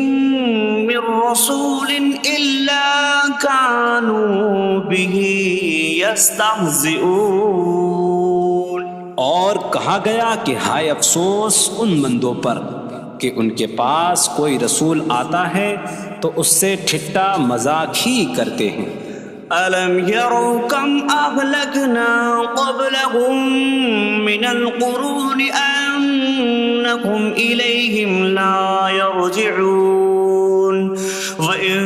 من رسول إلا كانوا به يستهزئون۔ اور کہا گیا کہ ہائے افسوس ان بندوں پر کہ ان کے پاس کوئی رسول آتا ہے تو اس سے ٹھٹا مذاق ہی کرتے ہیں۔ أَلَمْ يَرَوْا كَمْ أَهْلَكْنَا قَبْلَهُمْ مِنَ الْقُرُونِ أَنَّكُمْ إِلَيْهِمْ لَا يَرْجِعُونَ وَإِن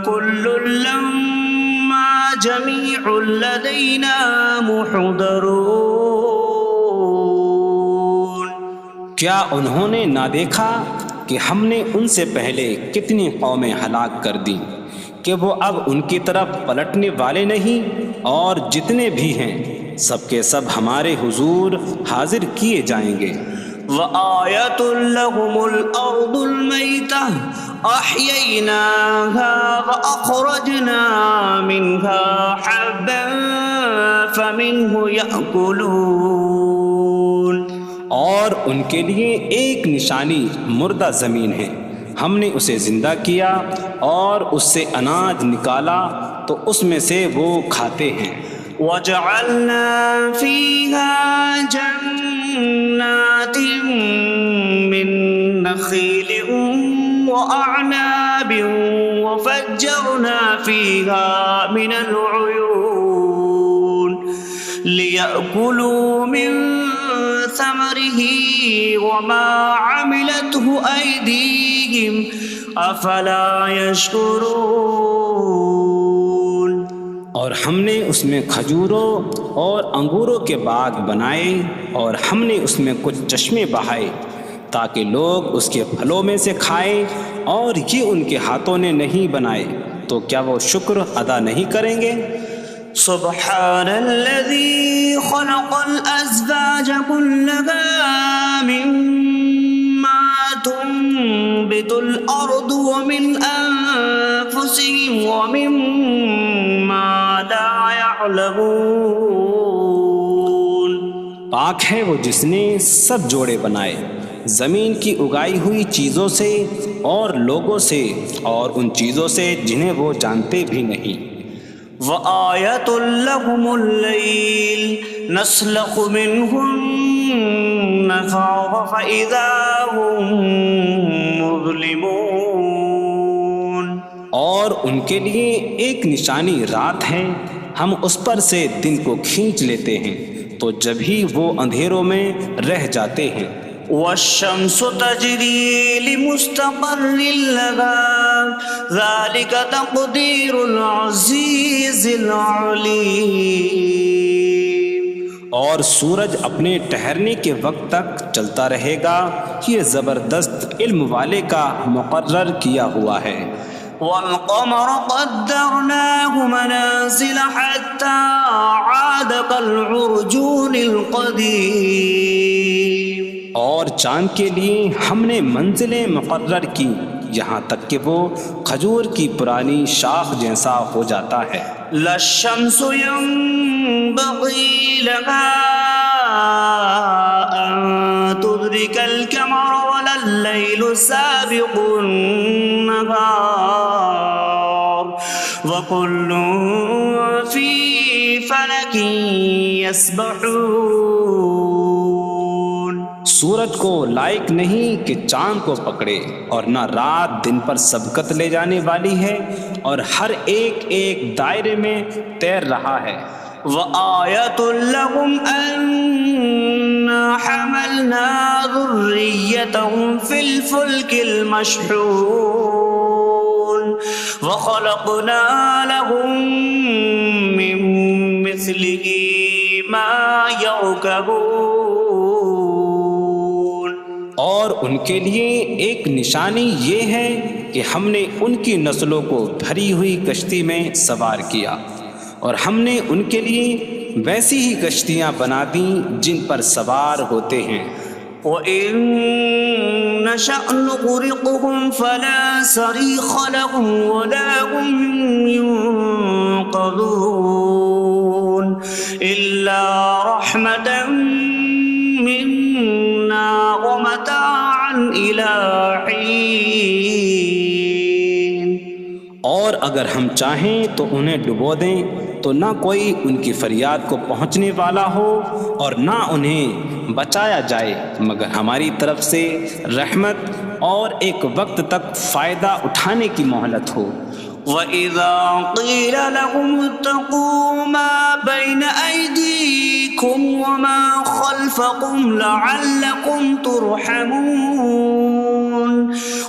كُلٌّ لَّمَّا جَمِيعٌ لَّدَيْنَا مُحْضَرُونَ۔ کیا انہوں نے نہ دیکھا کہ ہم نے ان سے پہلے کتنی قومیں ہلاک کر دیں کہ وہ اب ان کی طرف پلٹنے والے نہیں، اور جتنے بھی ہیں سب کے سب ہمارے حضور حاضر کیے جائیں گے۔ وَآيَةٌ لَّهُمُ الْأَرْضُ الْمَيْتَةُ أَحْيَيْنَاهَا وَأَخْرَجْنَا مِنْهَا حَبًّا فَمِنْهُ يَأْكُلُونَ۔ اور ان کے لیے ایک نشانی مردہ زمین ہے، ہم نے اسے زندہ کیا اور اس سے اناج نکالا تو اس میں سے وہ کھاتے ہیں۔ وَجَعَلْنَا فِيهَا جَنَّاتٍ مِّن نَّخِيلٍ وَأَعْنَابٍ وَفَجَّرْنَا فِيهَا مِنَ الْعُيُونِ لِيَأْكُلُوا مِن ثَمَرِهِ وَمَا عَمِلَتْهُ أَيْدِيهِمْ أَفَلَا يَشْكُرُونَ۔ اور ہم نے اس میں کھجوروں اور انگوروں کے باغ بنائے، اور ہم نے اس میں کچھ چشمے بہائے تاکہ لوگ اس کے پھلوں میں سے کھائیں، اور یہ ان کے ہاتھوں نے نہیں بنائے، تو کیا وہ شکر ادا نہیں کریں گے؟ سبحان الذي خلق الأزواج كلها مما تنبت الأرض ومن أنفسهم ومما لا يعلمون۔ پاک ہے وہ جس نے سب جوڑے بنائے زمین کی اگائی ہوئی چیزوں سے اور لوگوں سے اور ان چیزوں سے جنہیں وہ جانتے بھی نہیں۔ وَآيَةٌ لَّهُمُ اللَّيْلُ نَسْلَخُ مِنْهُ النَّهَارَ فَإِذَا هُم مُظْلِمُونَ۔ اور ان کے لیے ایک نشانی رات ہے، ہم اس پر سے دن کو کھینچ لیتے ہیں تو جبھی وہ اندھیروں میں رہ جاتے ہیں۔ وَالشَّمْسُ تَجْرِي لِمُسْتَقَرٍّ لَّهَا ذَلِكَ تَقْدِيرُ الْعَزِيزِ الْعَلِيمِ۔ اور سورج اپنے ٹھہرنے کے وقت تک چلتا رہے گا، یہ زبردست علم والے کا مقرر کیا ہوا ہے۔ وَالْقَمَرَ قَدَّرْنَاهُ مَنَازِلَ حَتَّى عَادَ كَالْعُرْجُونِ الْقَدِيمِ۔ اور چاند کے لیے ہم نے منزلیں مقرر کی یہاں تک کہ وہ کھجور کی پرانی شاخ جیسا ہو جاتا ہے۔ لا الشمس ينبغي لها أن تدرك القمر ولا الليل سابق النهار وكل في فلك يسبحون۔ سورج کو لائق نہیں کہ چاند کو پکڑے، اور نہ رات دن پر سبقت لے جانے والی ہے، اور ہر ایک ایک دائرے میں تیر رہا ہے۔ وآية لهم أنا حملنا ذريتهم في الفلك المشحون وخلقنا لهم من مثله ما يركبون۔ اور ان کے لیے ایک نشانی یہ ہے کہ ہم نے ان کی نسلوں کو بھری ہوئی کشتی میں سوار کیا، اور ہم نے ان کے لیے ویسی ہی کشتیاں بنا دیں جن پر سوار ہوتے ہیں۔ وَإِن نَّشَأْ نُغْرِقْهُمْ فَلَا صَرِيخَ لَهُمْ وَلَا هُمْ يُنقَذُونَ إِلَّا رَحْمَةً مِّنَّا وَمَتَاعًا إِلَىٰ حِينٍ۔ اور اگر ہم چاہیں تو انہیں ڈبو دیں تو نہ کوئی ان کی فریاد کو پہنچنے والا ہو اور نہ انہیں بچایا جائے مگر ہماری طرف سے رحمت اور ایک وقت تک فائدہ اٹھانے کی مہلت ہو۔ وَإِذَا قِيلَ لَهُمُ اتَّقُوا مَا بَيْنَ أَيْدِيكُمْ وَمَا خَلْفَكُمْ لَعَلَّكُمْ تُرْحَمُونَ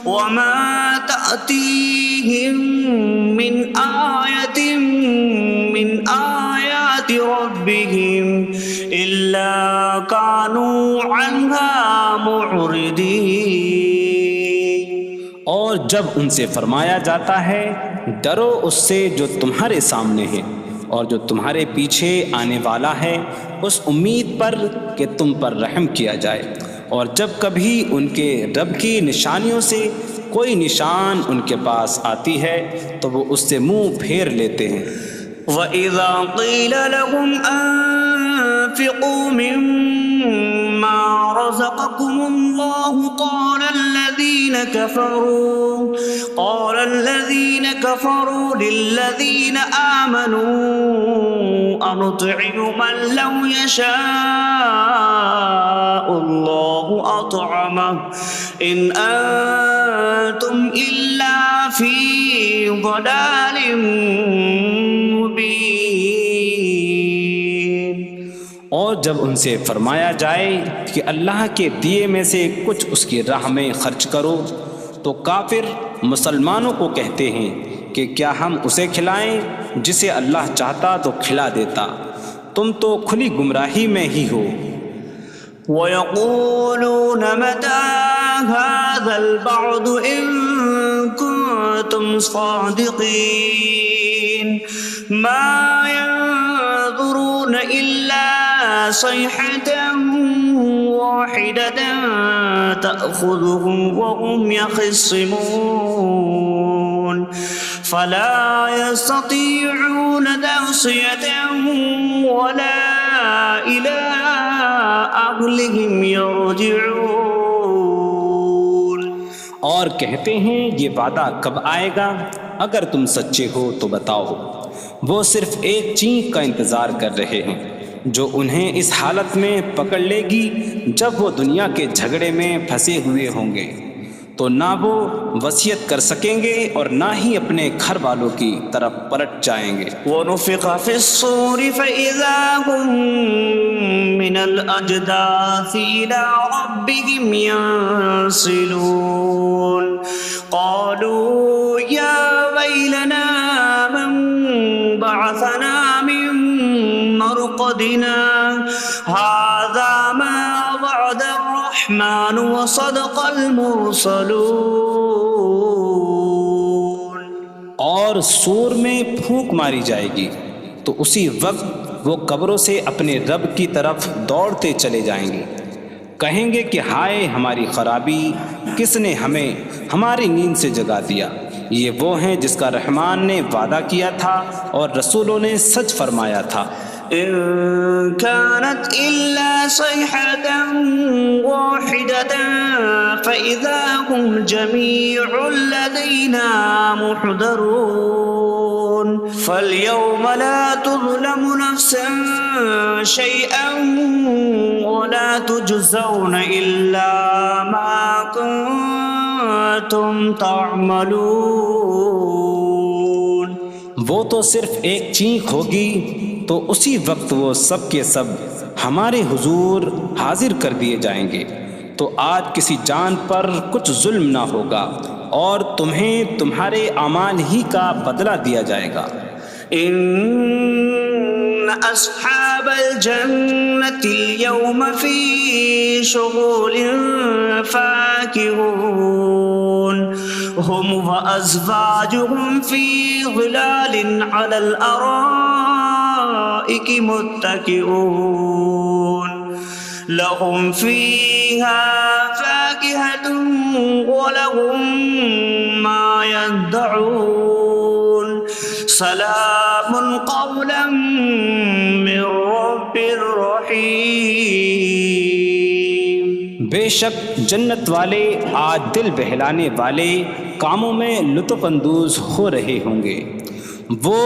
وَمَا تَأْتِيهِم مِّنْ آيَةٍ مِّنْ آيَاتِ رَبِّهِمْ إِلَّا كَانُوا عَنْهَا مُعْرِضِينَ۔ اور جب ان سے فرمایا جاتا ہے ڈرو اس سے جو تمہارے سامنے ہے اور جو تمہارے پیچھے آنے والا ہے، اس امید پر کہ تم پر رحم کیا جائے، اور جب کبھی ان کے رب کی نشانیوں سے کوئی نشان ان کے پاس آتی ہے تو وہ اس سے منہ پھیر لیتے ہیں۔ وَإِذَا قِيلَ لَهُمْ أَنفِقُوا مِمَّا رَزَقَكُمُ اللَّهُ قَالَ الَّذِينَ كَفَرُوا لِلَّذِينَ آمَنُوا أَنُطْعِمُ مَن لَّوْ يَشَاءُ اللَّهُ أَطْعَمَهُ إِنْ أَنتُمْ إِلَّا فِي ضَلَالٍ مبین۔ اور جب ان سے فرمایا جائے کہ اللہ کے دیے میں سے کچھ اس کی راہ میں خرچ کرو تو کافر مسلمانوں کو کہتے ہیں کہ کیا ہم اسے کھلائیں جسے اللہ چاہتا تو کھلا دیتا، تم تو کھلی گمراہی میں ہی ہو۔ وَيَقُولُونَ مَتَىٰ هَٰذَا الْوَعْدُ إِن كُنتُمْ صَادِقِينَ مَا يَنظُرُونَ إِلَّا صَيْحَةً وَاحِدَةً تَأْخُذُهُمْ وَهُمْ يَخِصِّمُونَ فَلَا يَسْتَطِيعُونَ تَوْصِيَةً وَلَا إِلَىٰ أَهْلِهِمْ يَرْجِعُونَ۔ اور کہتے ہیں یہ وعدہ کب آئے گا؟ اگر تم سچے ہو تو بتاؤ۔ وہ صرف ایک چینک کا انتظار کر رہے ہیں جو انہیں اس حالت میں پکڑ لے گی جب وہ دنیا کے جھگڑے میں پھنسے ہوئے ہوں گے، تو نہ وہ وصیت کر سکیں گے اور نہ ہی اپنے گھر والوں کی طرف پلٹ جائیں گے۔ وَنُفِخَ فِي الصُّورِ فَإِذَا هُم مِّنَ الْأَجْدَاثِ إِلَىٰ رَبِّهِمْ يَنسِلُونَ قَالُوا يَا وَيْلَنَا مَن بَعَثَنَا مِن مَّرْقَدِنَا هَٰذَا مَا وَعَدَ الرَّحْمَٰنُ وَصَدَقَ الْمُرْسَلُونَ۔ اور سور میں پھونک ماری جائے گی تو اسی وقت وہ قبروں سے اپنے رب کی طرف دوڑتے چلے جائیں گے، کہیں گے کہ ہائے ہماری خرابی، کس نے ہمیں ہماری نیند سے جگا دیا۔ یہ وہ ہیں جس کا رحمان نے وعدہ کیا تھا اور رسولوں نے سچ فرمایا تھا۔ إن كانت إلا صيحة واحدة فإذا هم جميع لدينا محضرون فاليوم لا تظلم نفس شيئا ولا تجزون إلا ما كنتم تعملون۔ وہ تو صرف ایک چینک ہوگی تو اسی وقت وہ سب کے سب ہمارے حضور حاضر کر دیے جائیں گے، تو آج کسی جان پر کچھ ظلم نہ ہوگا اور تمہیں تمہارے اعمال ہی کا بدلہ دیا جائے گا۔ إن أصحاب الجنة اليوم في شغل فاكهون هم وأزواجهم في ظلال على الأرائك متكئون لهم فيها فاكهة ولهم ما يدعون سلام قولا من رب رحیم۔ بے شک جنت والے آج دل بہلانے والے کاموں میں لطف اندوز ہو رہے ہوں گے۔ وہ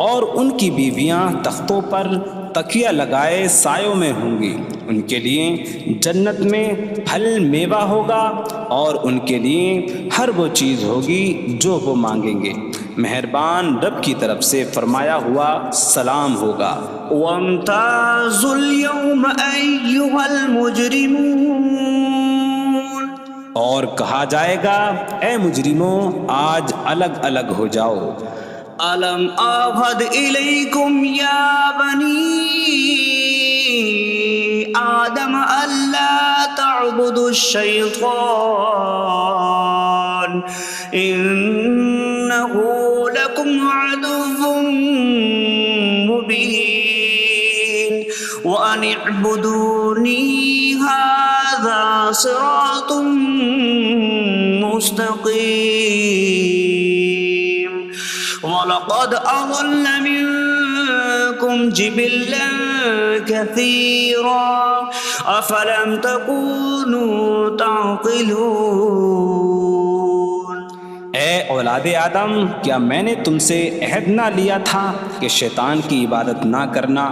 اور ان کی بیویاں تختوں پر تکیہ لگائے سایوں میں ہوں گی۔ ان کے لیے جنت میں پھل میوہ ہوگا اور ان کے لیے ہر وہ چیز ہوگی جو وہ مانگیں گے۔ مہربان رب کی طرف سے فرمایا ہوا سلام ہوگا۔ وامتازوا اليوم أيها المجرمون، اور کہا جائے گا اے مجرموں آج الگ الگ ہو جاؤ۔ ألم أعهد إليكم يا بني آدم ألا تعبدوا الشيطان إنه لكم عدو مبين وأن اعبدوني هذا صراط مستقيم وَلَقَدْ أَضَلَّ مِنكُمْ جِبِلًّا كَثِيرًا أَفَلَمْ تَكُونُوا تَعْقِلُونَ۔ اے اولاد آدم، کیا میں نے تم سے عہد نہ لیا تھا کہ شیطان کی عبادت نہ کرنا؟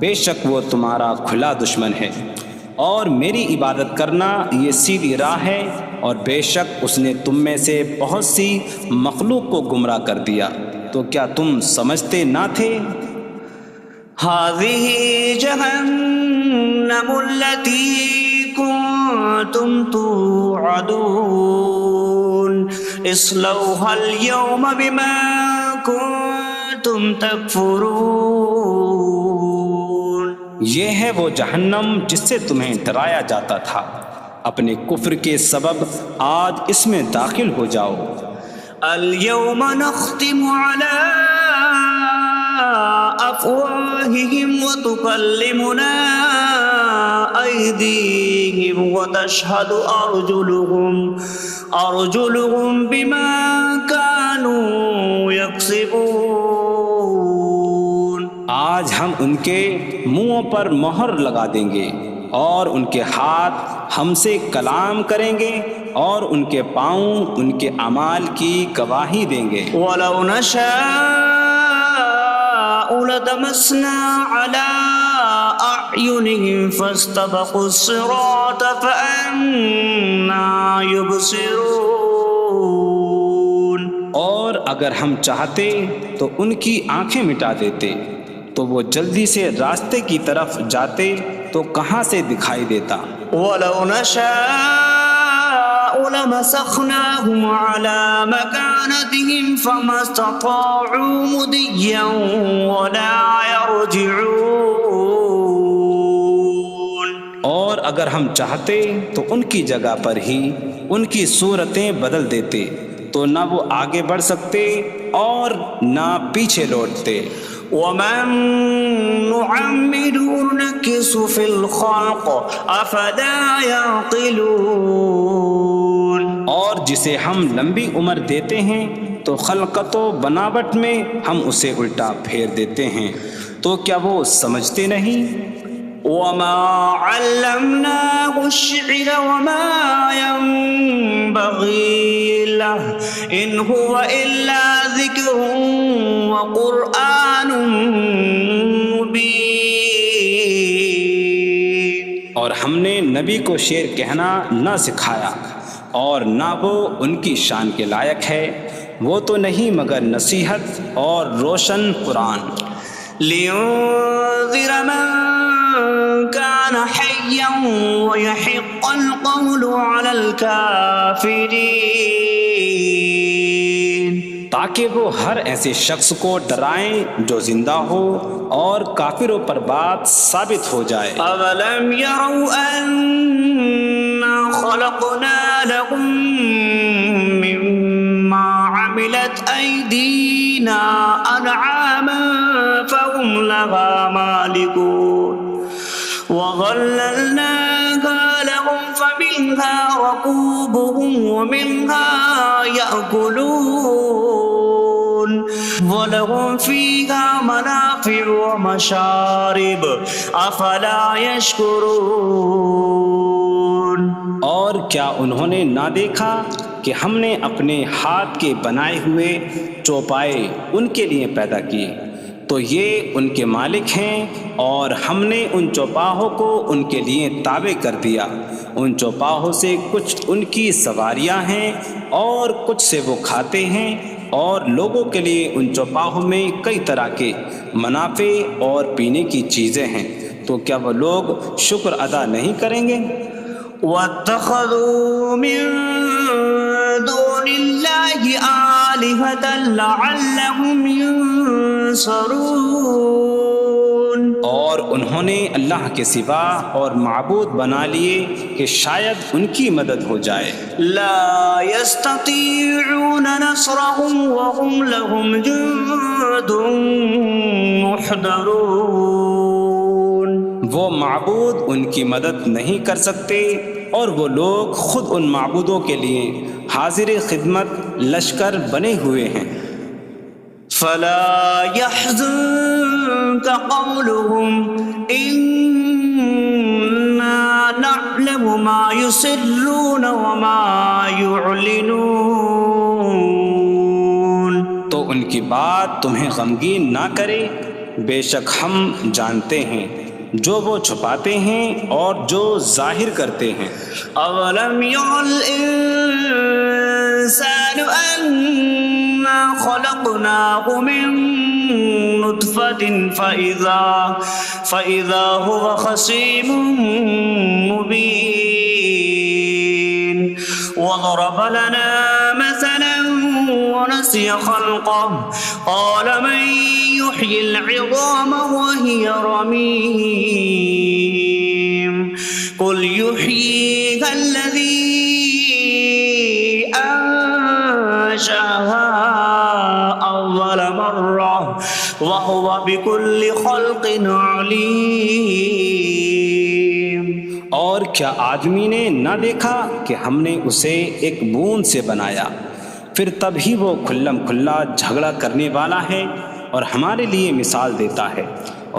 بے شک وہ تمہارا کھلا دشمن ہے، اور میری عبادت کرنا یہ سیدھی راہ ہے، اور بے شک اس نے تم میں سے بہت سی مخلوق کو گمراہ کر دیا، تو کیا تم سمجھتے نہ تھے؟ هذه جهنم التي كنتم توعدون اصلوها اليوم بما كنتم تكفرون۔ یہ ہے وہ جہنم جس سے تمہیں ڈرایا جاتا تھا، اپنے کفر کے سبب آج اس میں داخل ہو جاؤ۔ اليوم نختم على أفواههم وتكلمنا أيديهم وتشهد أرجلهم بما كانوا يكسبون۔ آج ہم ان کے منہوں پر مہر لگا دیں گے، اور ان کے ہاتھ ہم سے کلام کریں گے، اور ان کے پاؤں ان کے اعمال کی گواہی دیں گے۔ وَلَوْ نَشَاءُ لَطَمَسْنَا عَلَىٰ أَعْيُنِهِمْ فَاسْتَبَقُوا الصِّرَاطَ فَأَنَّىٰ يُبْصِرُونَ۔ اور اگر ہم چاہتے تو ان کی آنکھیں مٹا دیتے، تو وہ جلدی سے راستے کی طرف جاتے تو کہاں سے دکھائی دیتا۔ وَلَوْ نَشَاءُ لَمَسَخْنَاهُمْ عَلَىٰ مَكَانَتِهِمْ فَمَا اسْتَطَاعُوا مُضِيًّا وَلَا يَرْجِعُونَ۔ اور اگر ہم چاہتے تو ان کی جگہ پر ہی ان کی صورتیں بدل دیتے، تو نہ وہ آگے بڑھ سکتے اور نہ پیچھے لوٹتے۔ وَمَن نُّعَمِّرْهُ نُنَكِّسْهُ فِي الْخَلْقِ أَفَلَا يَعْقِلُونَ۔ اور جسے ہم لمبی عمر دیتے ہیں تو خلقت و بناوٹ میں ہم اسے الٹا پھیر دیتے ہیں، تو کیا وہ سمجھتے نہیں؟ وَمَا عَلَّمْنَاهُ الشِّعْرَ وَمَا يَنبَغِي لَهُ إِنْ هُوَ إِلَّا ذِكْرٌ وَقُرْآنٌ مُّبِينٌ۔ اور ہم نے نبی کو شعر کہنا نہ سکھایا، اور نہ وہ ان کی شان کے لائق ہے، وہ تو نہیں مگر نصیحت اور روشن قرآن۔ لينذر من كان حيا ويحق القول على الكافرين، تاکہ وہ ہر ایسے شخص کو ڈرائیں جو زندہ ہو اور کافروں پر بات ثابت ہو جائے۔ أولم يروا أنا خلقنا لهم مما عملت أيدينا أنعاما فهم لها مالكون وظللناها لهم فمنها ركوبهم ومنها يأكلون وَلَهُمْ فِيهَا مَنَافِعُ وَمَشَارِبُ أَفَلَا يَشْكُرُونَ۔ اور کیا انہوں نے نہ دیکھا کہ ہم نے اپنے ہاتھ کے بنائے ہوئے چوپائے ان کے لیے پیدا کیے، تو یہ ان کے مالک ہیں، اور ہم نے ان چوپاہوں کو ان کے لیے تابع کر دیا۔ ان چوپاہوں سے کچھ ان کی سواریاں ہیں اور کچھ سے وہ کھاتے ہیں، اور لوگوں کے لیے ان چوپاہوں میں کئی طرح کے منافع اور پینے کی چیزیں ہیں، تو کیا وہ لوگ شکر ادا نہیں کریں گے؟ وَاتَّخَذُوا مِن دُونِ اللَّهِ آلِهَةً لَعَلَّهُمْ يُنصَرُونَ، اور انہوں نے اللہ کے سوا اور معبود بنا لیے کہ شاید ان کی مدد ہو جائے۔ لا يستطيعون نصرهم وهم لهم جند محضرون، وہ معبود ان کی مدد نہیں کر سکتے، اور وہ لوگ خود ان معبودوں کے لیے حاضر خدمت لشکر بنے ہوئے ہیں۔ فلا يحزنك قولهم إنا نعلم ما يسرون وما يعلنون، تو ان کی بات تمہیں غمگین نہ کرے، بے شک ہم جانتے ہیں جو وہ چھپاتے ہیں اور جو ظاہر کرتے ہیں۔ اولم ير الانسان انا خلقناه من نطفة فإذا هو خصيم مبين وضرب لنا مثلا ونسي خلقه قال من يحيي العظام وهي رميم قل يحييها الذي أنشأها أول مرة وهو بكل خلق عليم۔ اور کیا آدمی نے نہ دیکھا کہ ہم نے اسے ایک بوند سے بنایا، پھر تب ہی وہ کھلم کھلا جھگڑا کرنے والا ہے اور ہمارے لیے مثال دیتا ہے،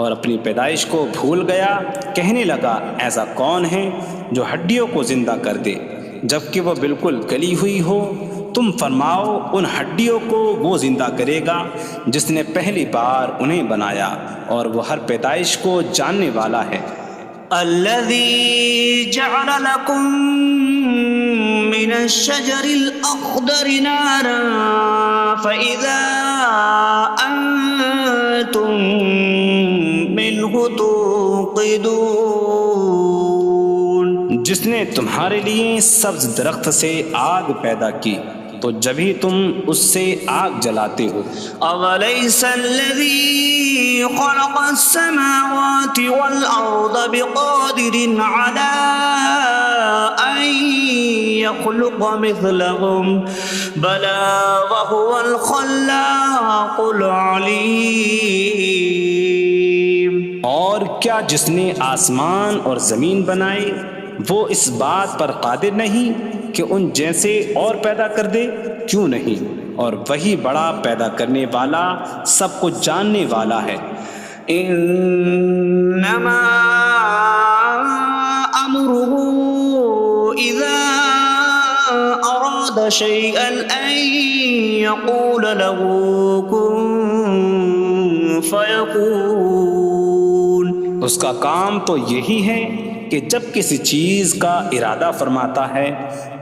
اور اپنی پیدائش کو بھول گیا، کہنے لگا ایسا کون ہے جو ہڈیوں کو زندہ کر دے جبکہ وہ بالکل گلی ہوئی ہو؟ تم فرماؤ ان ہڈیوں کو وہ زندہ کرے گا جس نے پہلی بار انہیں بنایا، اور وہ ہر پیدائش کو جاننے والا ہے۔ الذي جعل لكم من الشجر الأخضر نارا فإذا أنتم منه توقدون، جس نے تمہارے لیے سبز درخت سے آگ پیدا کی تو جبھی تم اس سے آگ جلاتے ہو۔ أوليس الذي خلق السماوات والأرض بقادر على أن يخلق مثلهم بلى وهو الخلاق العليم۔ اور کیا جس نے آسمان اور زمین بنائے وہ اس بات پر قادر نہیں کہ ان جیسے اور پیدا کر دے؟ کیوں نہیں، اور وہی بڑا پیدا کرنے والا سب کچھ جاننے والا ہے۔ انما امره اذا اراد شيئا ان يقول له كن فيكون، اس کا کام تو یہی ہے کہ جب کسی چیز کا ارادہ فرماتا ہے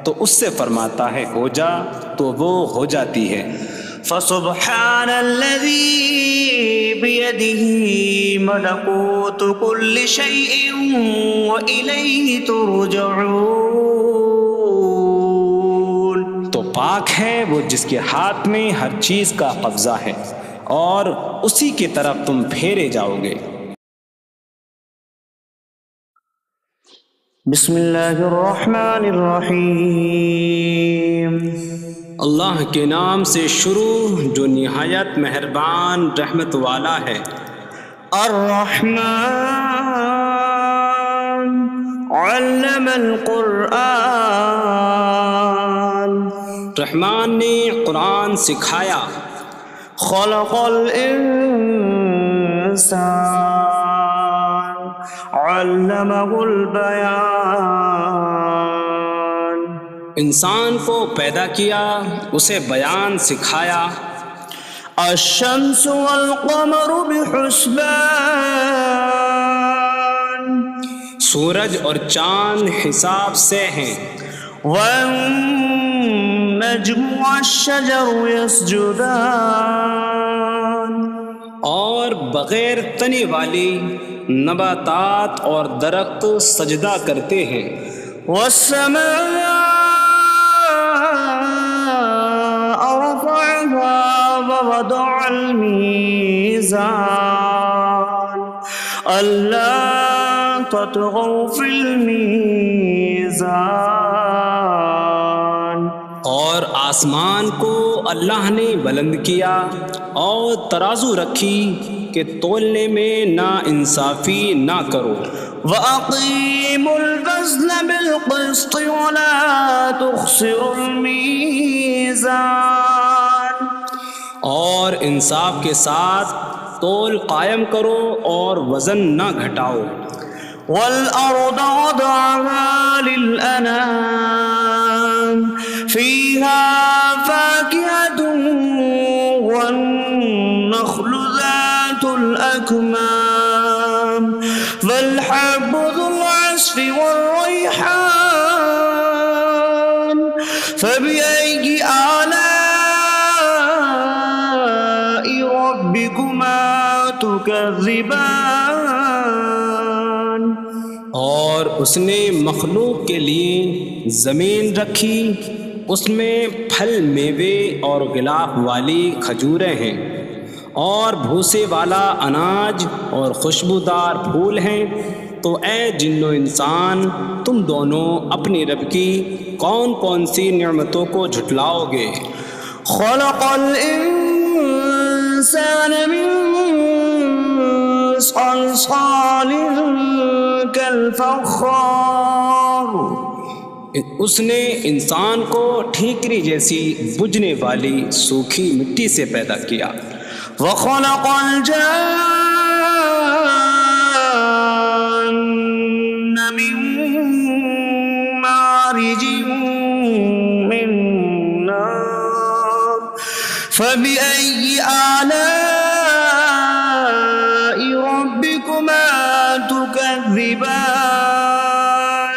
تو اس سے فرماتا ہے ہو جا، تو وہ ہو جاتی ہے۔ فسبحان الذي بيده ملكوت كل شيء وإليه ترجعون. تو پاک ہے وہ جس کے ہاتھ میں ہر چیز کا قبضہ ہے اور اسی کی طرف تم پھیرے جاؤ گے. بسم اللہ الرحمن الرحیم. اللہ کے نام سے شروع جو نہایت مہربان رحمت والا ہے. الرحمن علم القرآن. رحمان نے قرآن سکھایا. خلق الانسان علمہ البیان. انسان کو پیدا کیا اسے بیان سکھایا. الشمس والقمر بحسبان. سورج اور چاند حساب سے ہیں. والنجم والشجر يسجدان. اور بغیر تنے والی نباتات اور درخت سجدہ کرتے ہیں. والسماء رفعها ووضع الميزان ألا تطغوا في الميزان. اور آسمان کو اللہ نے بلند کیا اور ترازو رکھی کہ تولنے میں نا انصافی نہ کرو. وَأَقِيمُوا الْوَزْنَ بِالْقِسْطِ وَلَا تُخْسِرُوا الْمِيزَانَ. اور انصاف کے ساتھ تول قائم کرو اور وزن نہ گھٹاؤ. وَالْأَرْضَ وَضَعَهَا لِلْأَنَامِ فِيهَا فَاكِهَةٌ وَالنَّخْلُ ذَاتُ الْأَكْمَامِ وَالْحَبُّ ذُو الْعَصْفِ وَالرَّيْحَانُ فَبِأَيِّ آلَاءِ رَبِّكُمَا تُكَذِّبَانِ. اور اس نے مخلوق کے لیے زمین رکھی، اس میں پھل میوے اور غلاف والی کھجوریں ہیں اور بھوسے والا اناج اور خوشبودار پھول ہیں. تو اے جن و انسان تم دونوں اپنی رب کی کون کون سی نعمتوں کو جھٹلاؤ گے. خلق الانسان من صلصال کالفخار. اس نے انسان کو ٹھیکری جیسی بجھنے والی سوکھی مٹی سے پیدا کیا. وخلق الجان من مارج من نار فبأي آلاء ربكما تكذبان.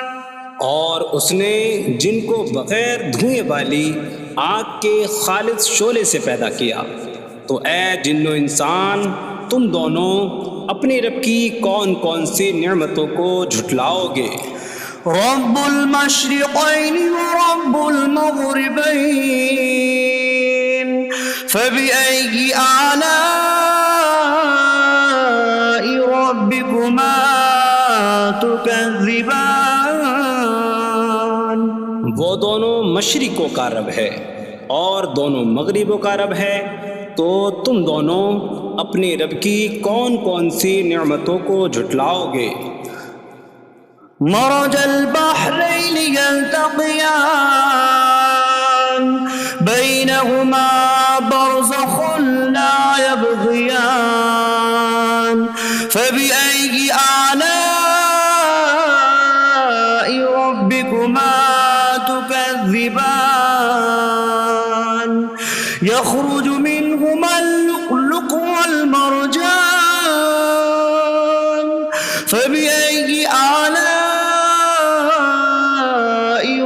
اور اس نے جن کو بغیر دھوئیں والی آگ کے خالص شعلے سے پیدا کیا. تو اے جن و انسان تم دونوں اپنی رب کی کون کون سی نعمتوں کو جھٹلاؤ گے. رب المشرقین ورب المغربین فبأي آلاء ربكما تكذبان. وہ دونوں مشرقوں کا رب ہے اور دونوں مغربوں کا رب ہے. تو تم دونوں اپنی رب کی کون کون سی نعمتوں کو جھٹلاؤ گے. مرج البحرین یلتقیان بینہما برزخ لا یبغیان فبأي آلاء ربكما تكذبان. يخرج منهما اللؤلؤ والمرجان فبأي آلاء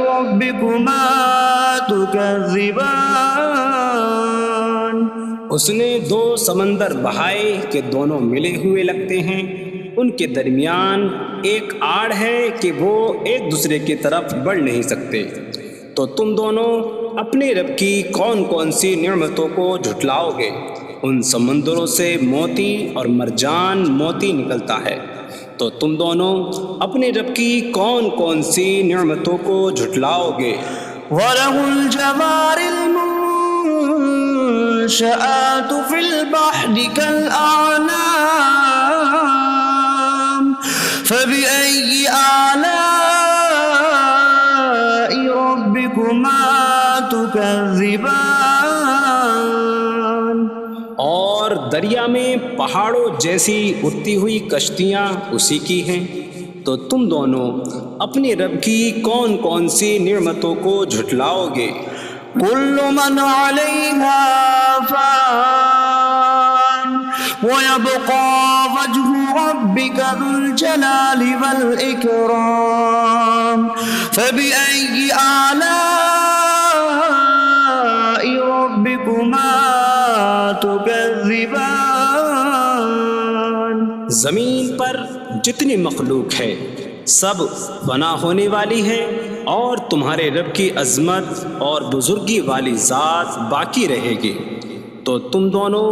ربكما تكذبان. اس نے دو سمندر بہائے کہ دونوں ملے ہوئے لگتے ہیں، ان کے درمیان ایک آڑ ہے کہ وہ ایک دوسرے کی طرف بڑھ نہیں سکتے، تو تم دونوں اپنے رب کی کون کون سی نعمتوں کو جھٹلاؤ گے؟ ان سمندروں سے موتی اور مرجان موتی نکلتا ہے، تو تم دونوں اپنے رب کی کون کون سی نعمتوں کو جھٹلاؤ گے؟ وَلَهُ الْجَوَارِ الْمُنشَآتُ فِي الْبَحْرِ كَالْأَعْلَامِ فَبِأَيِّ آلَاءِ رَبِّكُمَا تُكَذِّبَانِ؟ اور دریا میں پہاڑوں جیسی اڑتی ہوئی کشتیاں اسی کی ہیں، تو تم دونوں اپنے رب کی کون کون سی نعمتوں کو جھٹلاؤ گے؟ كُلُّ مَنْ عَلَيْهَا فَانٍ وَيَبْقَى وَجْهُ رَبِّكَ ذُو الْجَلَالِ وَالْإِكْرَامِ فَبِأَيِّ آلَاءِ رَبِّكُمَا تُكَذِّبَانِ؟ زمین پر جتنی مخلوق ہے سب فنا ہونے والی ہے، اور تمہارے رب کی عظمت اور بزرگی والی ذات باقی رہے گی، تو تم دونوں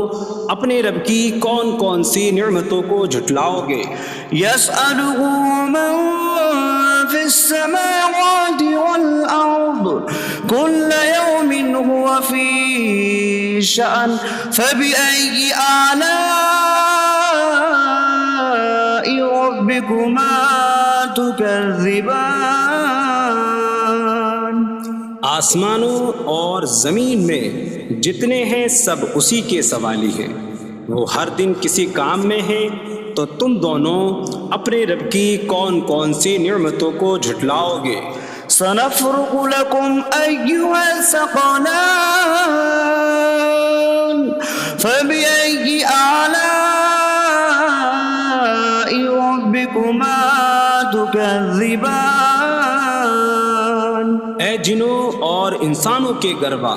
اپنے رب کی کون کون سی نعمتوں کو جھٹلاؤ گے؟ يَسْأَلُهُ مَن فِي السَّمَاوَاتِ وَالْأَرْضِ كُلَّ يَوْمٍ هُوَ فِي شَأْنٍ فَبِأَيِّ آلَاءِ رَبِّكُمَا تُكَذِّبَانِ؟ آسمانوں اور زمین میں جتنے ہیں سب اسی کے سوالی ہیں، وہ ہر دن کسی کام میں ہیں، تو تم دونوں اپنے رب کی کون کون سی نعمتوں کو جھٹلاؤ گے؟ سَنَفْرُغُ لَكُمْ أَيُّهَ الثَّقَلَانِ فَبِأَيِّ آلَاءِ رَبِّكُمَا تُكَذِّبَانِ؟ اے جنوں اور انسانوں کے گروہ،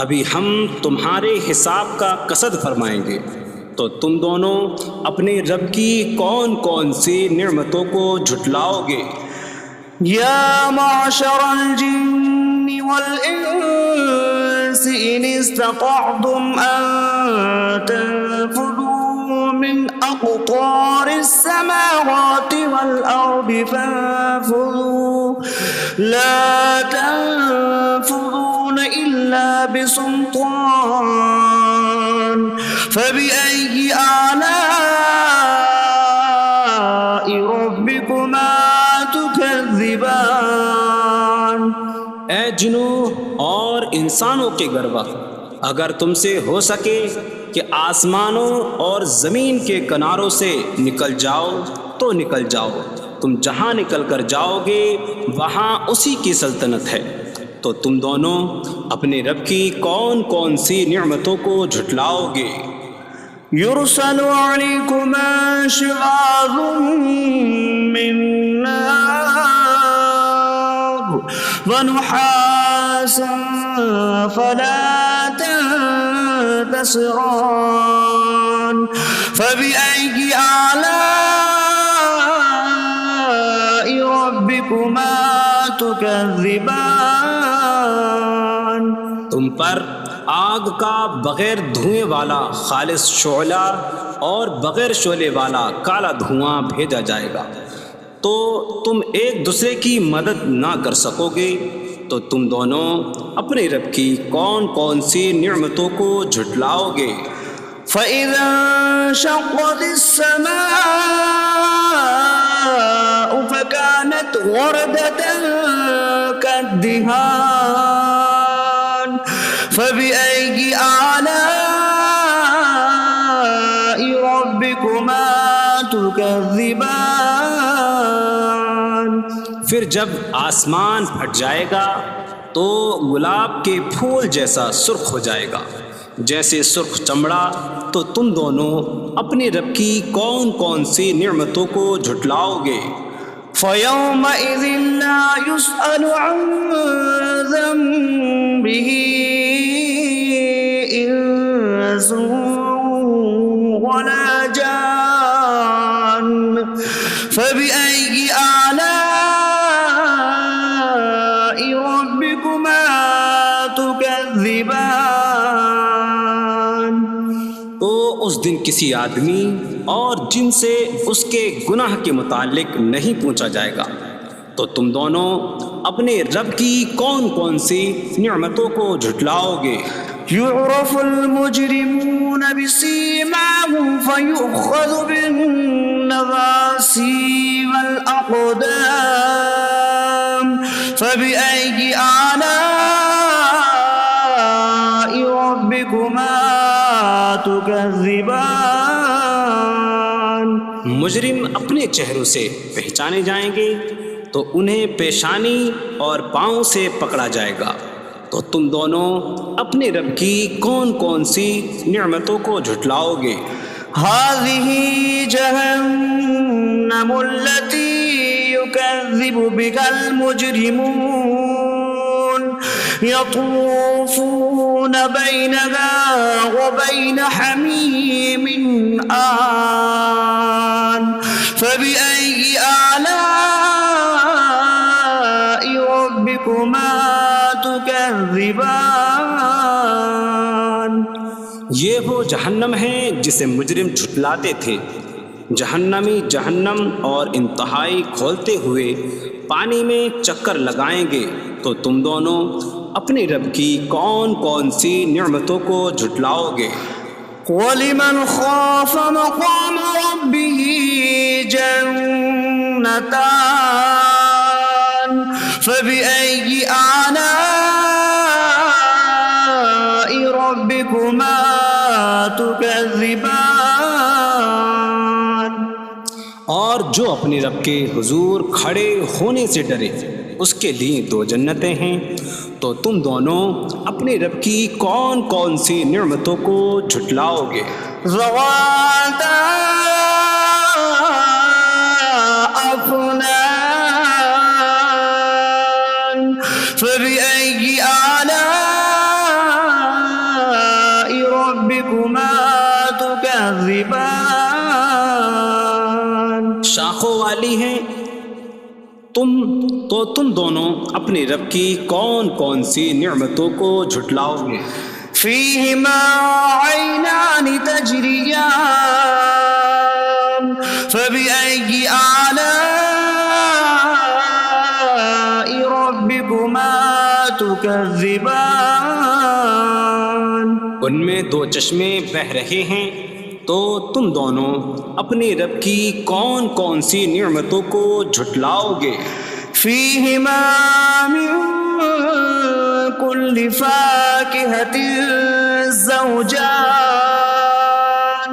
ابھی ہم تمہارے حساب کا قصد فرمائیں گے، تو تم دونوں اپنے رب کی کون کون سی نعمتوں کو جھٹلاؤ گے؟ يَا مَعْشَرَ الْجِنِّ وَالْإِنسِ إِنِ اسْتَطَعْتُمْ أَن تَنفُذُوا مِنْ أَقْطَارِ السَّمَاوَاتِ وَالْأَرْضِ فَانفُذُوا لَا تَنفُذُونَ إِلَّا بِسُلْطَانٍ فَبِأَيِّ آلَاءِ رَبِّكُمَا تُكَذِّبَانِ؟ اے جنوں اور انسانوں کے گروہ، اگر تم سے ہو سکے کہ آسمانوں اور زمین کے کناروں سے نکل جاؤ تو نکل جاؤ، تم جہاں نکل کر جاؤ گے وہاں اسی کی سلطنت ہے، تو تم دونوں اپنے رب کی کون کون سی نعمتوں کو جھٹلاؤ گے؟ يُرْسَلُ عَلَيْكُمَا شِوَاظٌ مِّن نَّارٍ وَنُحَاسٌ فَلَا تَنتَصِرَانِ فَبِأَيِّ آلَاءِ رَبِّكُمَا تُكَذِّبَانِ؟ تم پر آگ کا بغیر دھوئیں والا خالص شعلہ اور بغیر شعلے والا کالا دھواں بھیجا جائے گا، تو تم ایک دوسرے کی مدد نہ کر سکو گے، تو تم دونوں اپنے رب کی کون کون سی نعمتوں کو جھٹلاؤ گے؟ فَإِذَا انشَقَّتِ السَّمَاءُ فَكَانَتْ وَرْدَةً كَالدِّهَانِ فَبِأَيِّ آلَاءِ رَبِّكُمَا تُكَذِّبَانِ؟ پھر جب آسمان پھٹ جائے گا تو گلاب کے پھول جیسا سرخ ہو جائے گا، جیسے سرخ چمڑا، تو تم دونوں اپنے رب کی کون کون سی نعمتوں کو جھٹلاؤ گے؟ فَيَوْمَئِذٍ لَا يُسْأَلُ عَنْ ذَنبِهِ إنس ولا جان فبأي آلاء ربكما تكذبان. تو اس دن کسی آدمی اور جن سے اس کے گناہ کے متعلق نہیں پوچھا جائے گا، تو تم دونوں اپنے رب کی کون کون سی نعمتوں کو جھٹلاؤ گے؟ يعرف المجرمون بسيماهم فيؤخذ بالنواصي والأقدام فبأي آلاء ربكما تكذبان. مجرم اپنے چہروں سے پہچانے جائیں گے تو انہیں پیشانی اور پاؤں سے پکڑا جائے گا. تو تم دونوں اپنے رب کی کون کون سی نعمتوں کو جھٹلاؤ گے؟ هذه جهنم التي يكذب بها المجرمون يطوفون بينها وبين حميم آن فبأي آلاء ربكما تكذبان. یہ وہ جہنم ہے جسے مجرم جھٹلاتے تھے. جہنمی جہنم اور انتہائی کھولتے ہوئے پانی میں چکر لگائیں گے. تو تم دونوں اپنے رب کی کون کون سی نعمتوں کو جھٹلاؤ گے؟ وَلِمَنْ خَافَ مَقَامَ رَبِّهِ جَنَّتَانِ فَبِأَيِّ آلَاءِ رَبِّكُمَا تُكَذِّبَانِ. اور جو اپنے رب کے حضور کھڑے ہونے سے ڈرے اس کے لیے 2 جنتیں ہیں. تو تم دونوں اپنے رب کی کون کون سی نعمتوں کو جھٹلاؤ گے؟ ذواتا أفنان فبأي آلاء ربكما تكذبان. شاخوں والی ہیں. تم دونوں اپنے رب کی کون کون سی نعمتوں کو جھٹلاؤ گے؟ فيهما عينان تجريان فبأي آلاء ربكما تكذبان. ان میں 2 چشمے بہہ رہے ہیں. تو تم دونوں اپنے رب کی کون کون سی نعمتوں کو جھٹلاؤ گے؟ فيهما من كل فاكهة زوجان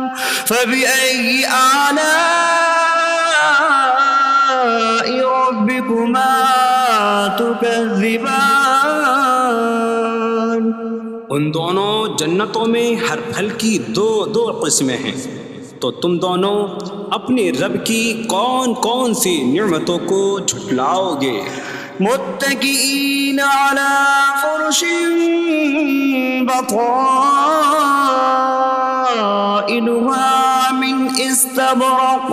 فبأي آلاء ربكما تكذبان. ان دونوں جنتوں میں ہر پھل کی 2 قسمیں ہیں. تو تم دونوں اپنے رب کی کون کون سی نعمتوں کو جھٹلاؤ گے؟ متكئين على فرش بطائنها من استبرق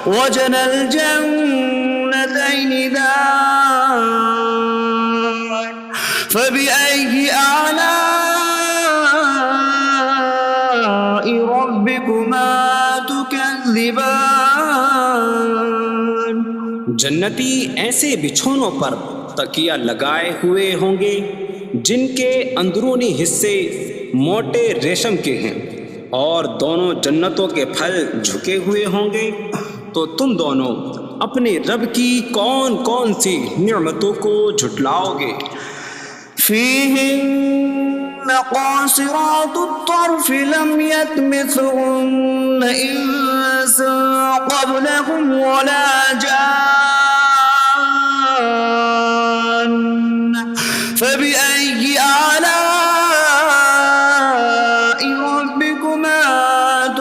وجنى الجنتين دان فبأي آلاء ربكما تكذبان. جنتی ایسے بچھونوں پر تکیہ لگائے ہوئے ہوں گے جن کے اندرونی حصے موٹے ریشم کے ہیں، اور دونوں جنتوں کے پھل جھکے ہوئے ہوں گے. تو تم دونوں اپنے رب کی کون کون سی نعمتوں کو جھٹلاؤ گے؟ فيهن قاصرات الطرف لم يطمثهن إنس قبلهم ولا جان فبأي آلاء ربكما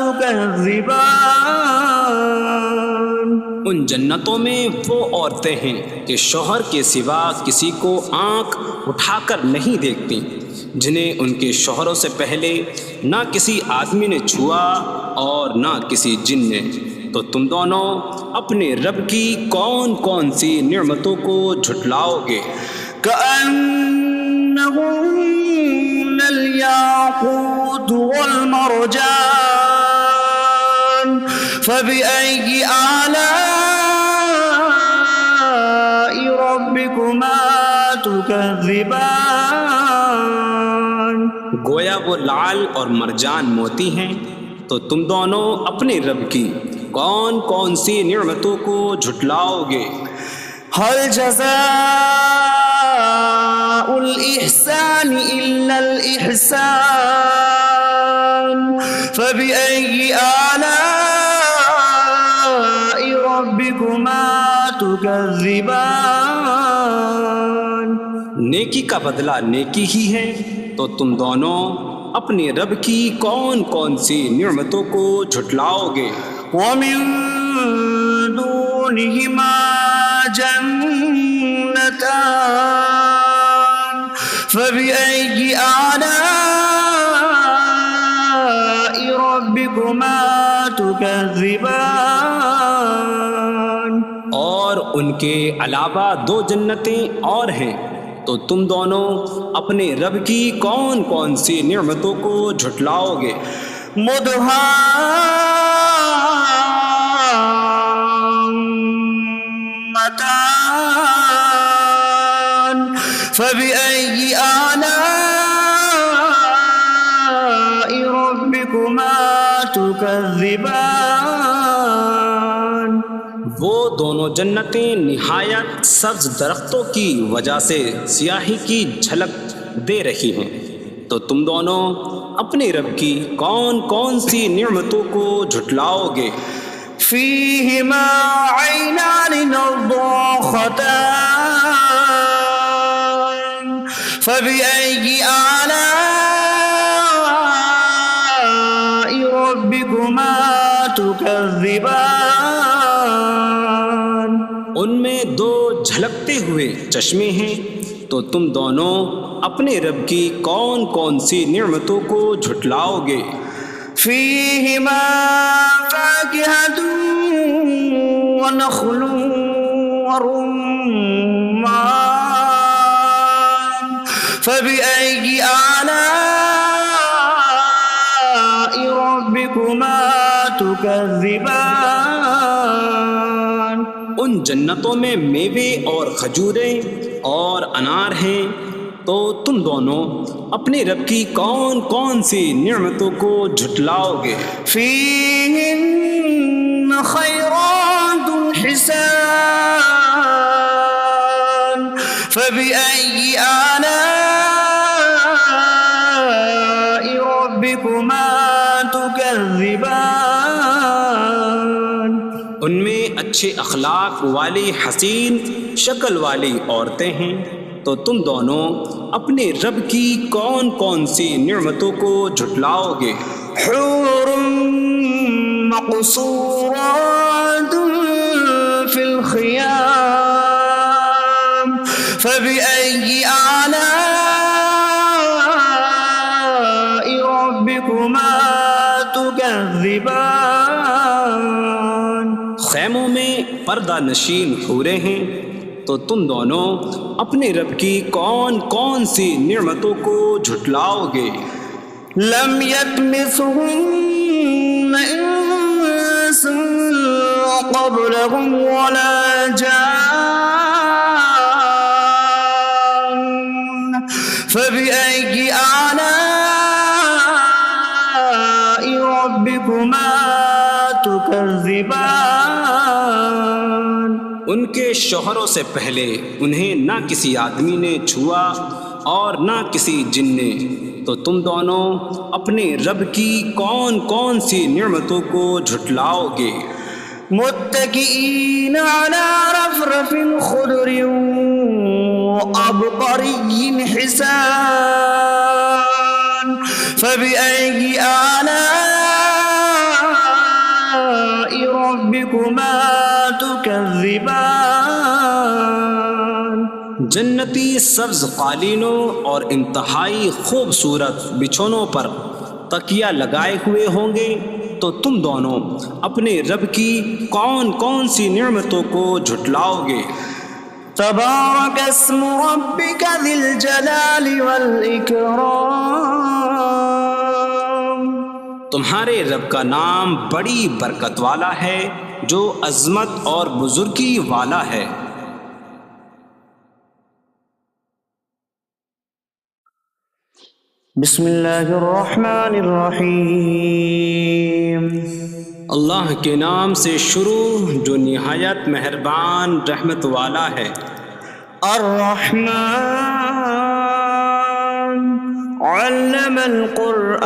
تكذبان. ان جنتوں میں وہ عورتیں ہیں کہ شوہر کے سوا کسی کو آنکھ اٹھا کر نہیں دیکھتی، جنہیں ان کے شوہروں سے پہلے نہ کسی آدمی نے چھوا اور نہ کسی جن نے۔ تو تم دونوں اپنے رب کی کون کون سی نعمتوں کو جھٹلاؤ گے؟ كأنهن الياقوت والمرجان فبأي آلاء ربكما تكذبان؟ گویا وہ لعل اور مرجان موتی ہیں۔ تو تم دونوں اپنے رب کی کون کون سی نعمتوں کو جھٹلاؤ گے؟ هل جزاء الإحسان إلا الإحسان فبأي آلاء ربكما تكذبان؟ نیکی کا بدلہ نیکی ہی ہے، تو تم دونوں اپنے رب کی کون کون سی نعمتوں کو جھٹلاؤ گے؟ ومن دونهما جنتان فبأي آلاء ربكما تكذبان؟ اور ان کے علاوہ دو جنتیں اور ہیں، تو تم دونوں اپنے رب کی کون کون سی نعمتوں کو جھٹلاؤ گے؟ مدهامتان فبأي آلاء ربكما تكذبان؟ وہ دونوں جنتیں نہایت سبز درختوں کی وجہ سے سیاہی کی جھلک دے رہی ہیں، تو تم دونوں اپنے رب کی کون کون سی نعمتوں کو جھٹلاؤ گے؟ فيهما عينان نضاختان فبأي آلاء ربكما تكذبان؟ ان میں دو جھلکتے ہوئے چشمے ہیں، تو تم دونوں اپنے رب کی کون کون سی نعمتوں کو جھٹلاؤ گے؟ فيهما فاكهة ونخل ورمان فبأي آلاء ربكما تكذبان؟ ان جنتوں میں میوے اور کھجوریں اور انار ہیں، تو تم دونوں اپنے رب کی کون کون سی نعمتوں کو جھٹلاؤ گے؟ فيهن خيرات حسان فبأي آلاء ربكما تكذبان؟ ان میں اچھے اخلاق والی حسین شکل والی عورتیں ہیں، تو تم دونوں اپنے رب کی کون کون سی نعمتوں کو جھٹلاؤ گے؟ حور مقصورات في الخيام فبأي آلاء ربكما تكذبان؟ خیموں میں پردہ نشین حوریں ہیں، تو تم دونوں اپنے رب کی کون کون سی نعمتوں کو جھٹلاؤ گے؟ لم يطمثهن انس قبلهم ولا جان فبأي آلاء ربكما تكذبان؟ ان کے شوہروں سے پہلے انہیں نہ کسی آدمی نے چھوا اور نہ کسی جن نے، تو تم دونوں اپنے رب کی کون کون سی نعمتوں کو جھٹلاؤ گے؟ متكئين على رفرف خضر وعبقري حسان فبأي آلاء ربكما تكذبان؟ جنتی سبز قالینوں اور انتہائی خوبصورت بچھونوں پر تکیہ لگائے ہوئے ہوں گے، تو تم دونوں اپنے رب کی کون کون سی نعمتوں کو جھٹلاؤ گے؟ تبارک اسم ربک ذی الجلال والاکرام، تمہارے رب کا نام بڑی برکت والا ہے جو عظمت اور بزرگی والا ہے۔ بسم اللہ الرحمن الرحیم، اللہ کے نام سے شروع جو نہایت مہربان رحمت والا ہے۔ الرحمن علم القرآن،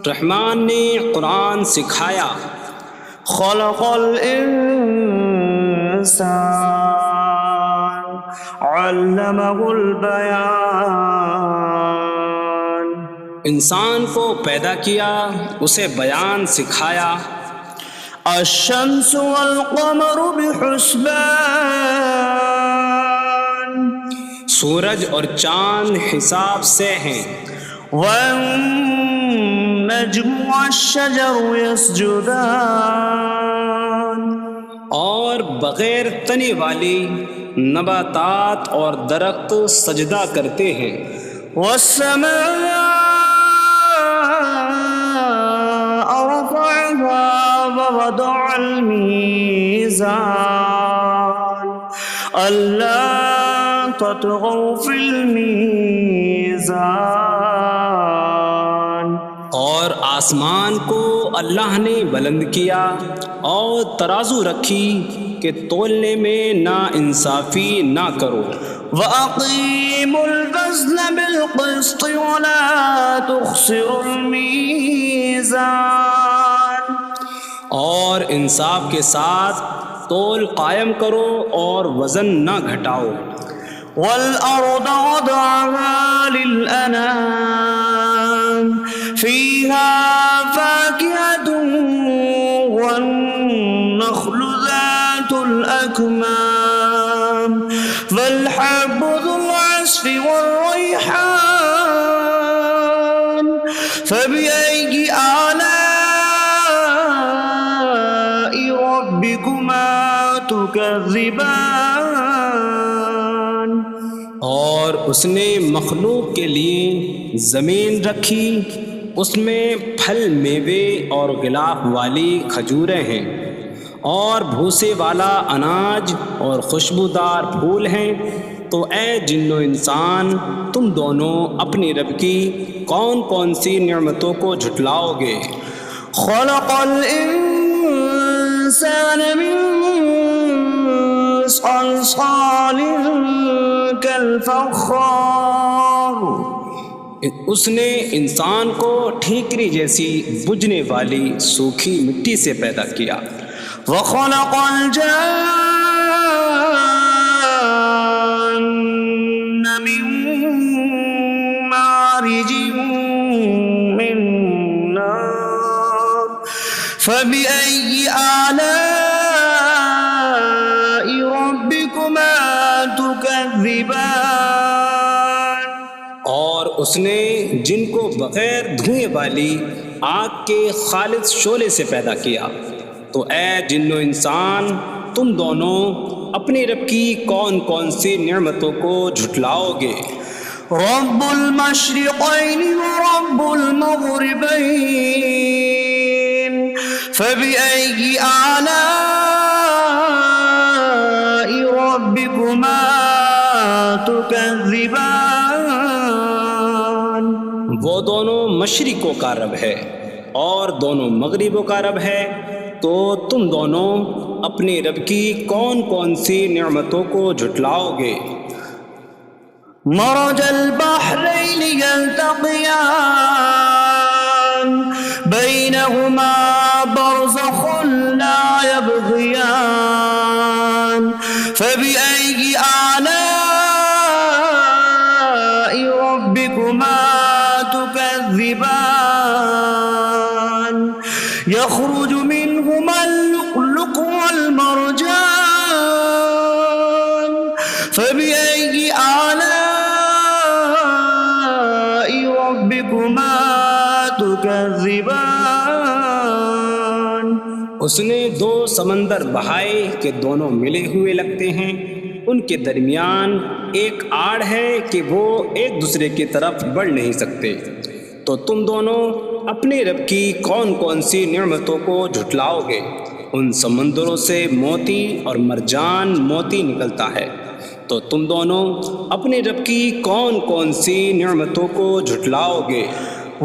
رحمان نے قرآن سکھایا۔ خلق الانسان علمہ البیان، انسان کو پیدا کیا، اسے بیان سکھایا۔ الشمس والقمر بحسبان، سورج اور چاند حساب سے ہیں۔ والنجم والشجر يسجدان، اور بغیر تنے والی نباتات اور درخت سجدہ کرتے ہیں۔ والسماء رفعها ووضع الميزان ألا تطغوا في الميزان، اور آسمان کو اللہ نے بلند کیا اور ترازو رکھی کہ تولنے میں نا انصافی نہ کرو۔ وَأَقِيمُوا الْوَزْنَ بِالْقِسْطِ وَلَا تُخْسِرُوا الْمِيزَانَ، اور انصاف کے ساتھ تول قائم کرو اور وزن نہ گھٹاؤ۔ وَالْأَرْضَ وَضَعَهَا لِلْأَنَامِ فِيهَا فَاكِهَةٌ وَالنَّخْلُ ذَاتُ الْأَكْمَامِ وَالْحَبُّ ذُو الْعَصْفِ وَالرَّيْحَانُ فَبِأَيِّ آلَاءِ رَبِّكُمَا تُكَذِّبَانِ، اور اس نے مخلوق کے لیے زمین رکھی، اس میں پھل میوے اور غلاف والی کھجوریں ہیں، اور بھوسے والا اناج اور خوشبودار پھول ہیں۔ تو اے جن و انسان، تم دونوں اپنی رب کی کون کون سی نعمتوں کو جھٹلاؤ گے؟ خلق الانسان من صلصال کالفخار، اس نے انسان کو ٹھیکری جیسی بجھنے والی سوکھی مٹی سے پیدا کیا۔ وخلق الجان من مارج من نار فبأي آلاء ربكما تكذبان، اور اس نے جن کو بغیر دھوئیں والی آگ کے خالص شعلے سے پیدا کیا۔ تو اے جن و انسان، تم دونوں اپنے رب کی کون کون سی نعمتوں کو جھٹلاؤ گے؟ رب المشرقین ورب المغربین فبأي آلاء ربكما تكذبان، وہ دونوں مشرقوں کا رب ہے اور دونوں مغربوں کا رب ہے، تو تم دونوں اپنے رب کی کون کون سی نعمتوں کو جھٹلاؤ گے؟ مرج البحرین یلتقیان بینہما برزخ لا یبغیان فبأي آلاء ربكما تكذبان، يخرج منهما اللؤلؤ والمرجان تكذبان اس نے دو سمندر بہائے کہ دونوں ملے ہوئے لگتے ہیں، ان کے درمیان ایک آڑ ہے کہ وہ ایک دوسرے کی طرف بڑھ نہیں سکتے، تو تم دونوں اپنے رب کی کون کون سی نعمتوں کو جھٹلاؤ گے؟ ان سمندروں سے موتی اور مرجان موتی نکلتا ہے، تو تم دونوں اپنے رب کی کون کون سی نعمتوں کو جھٹلاؤ گے؟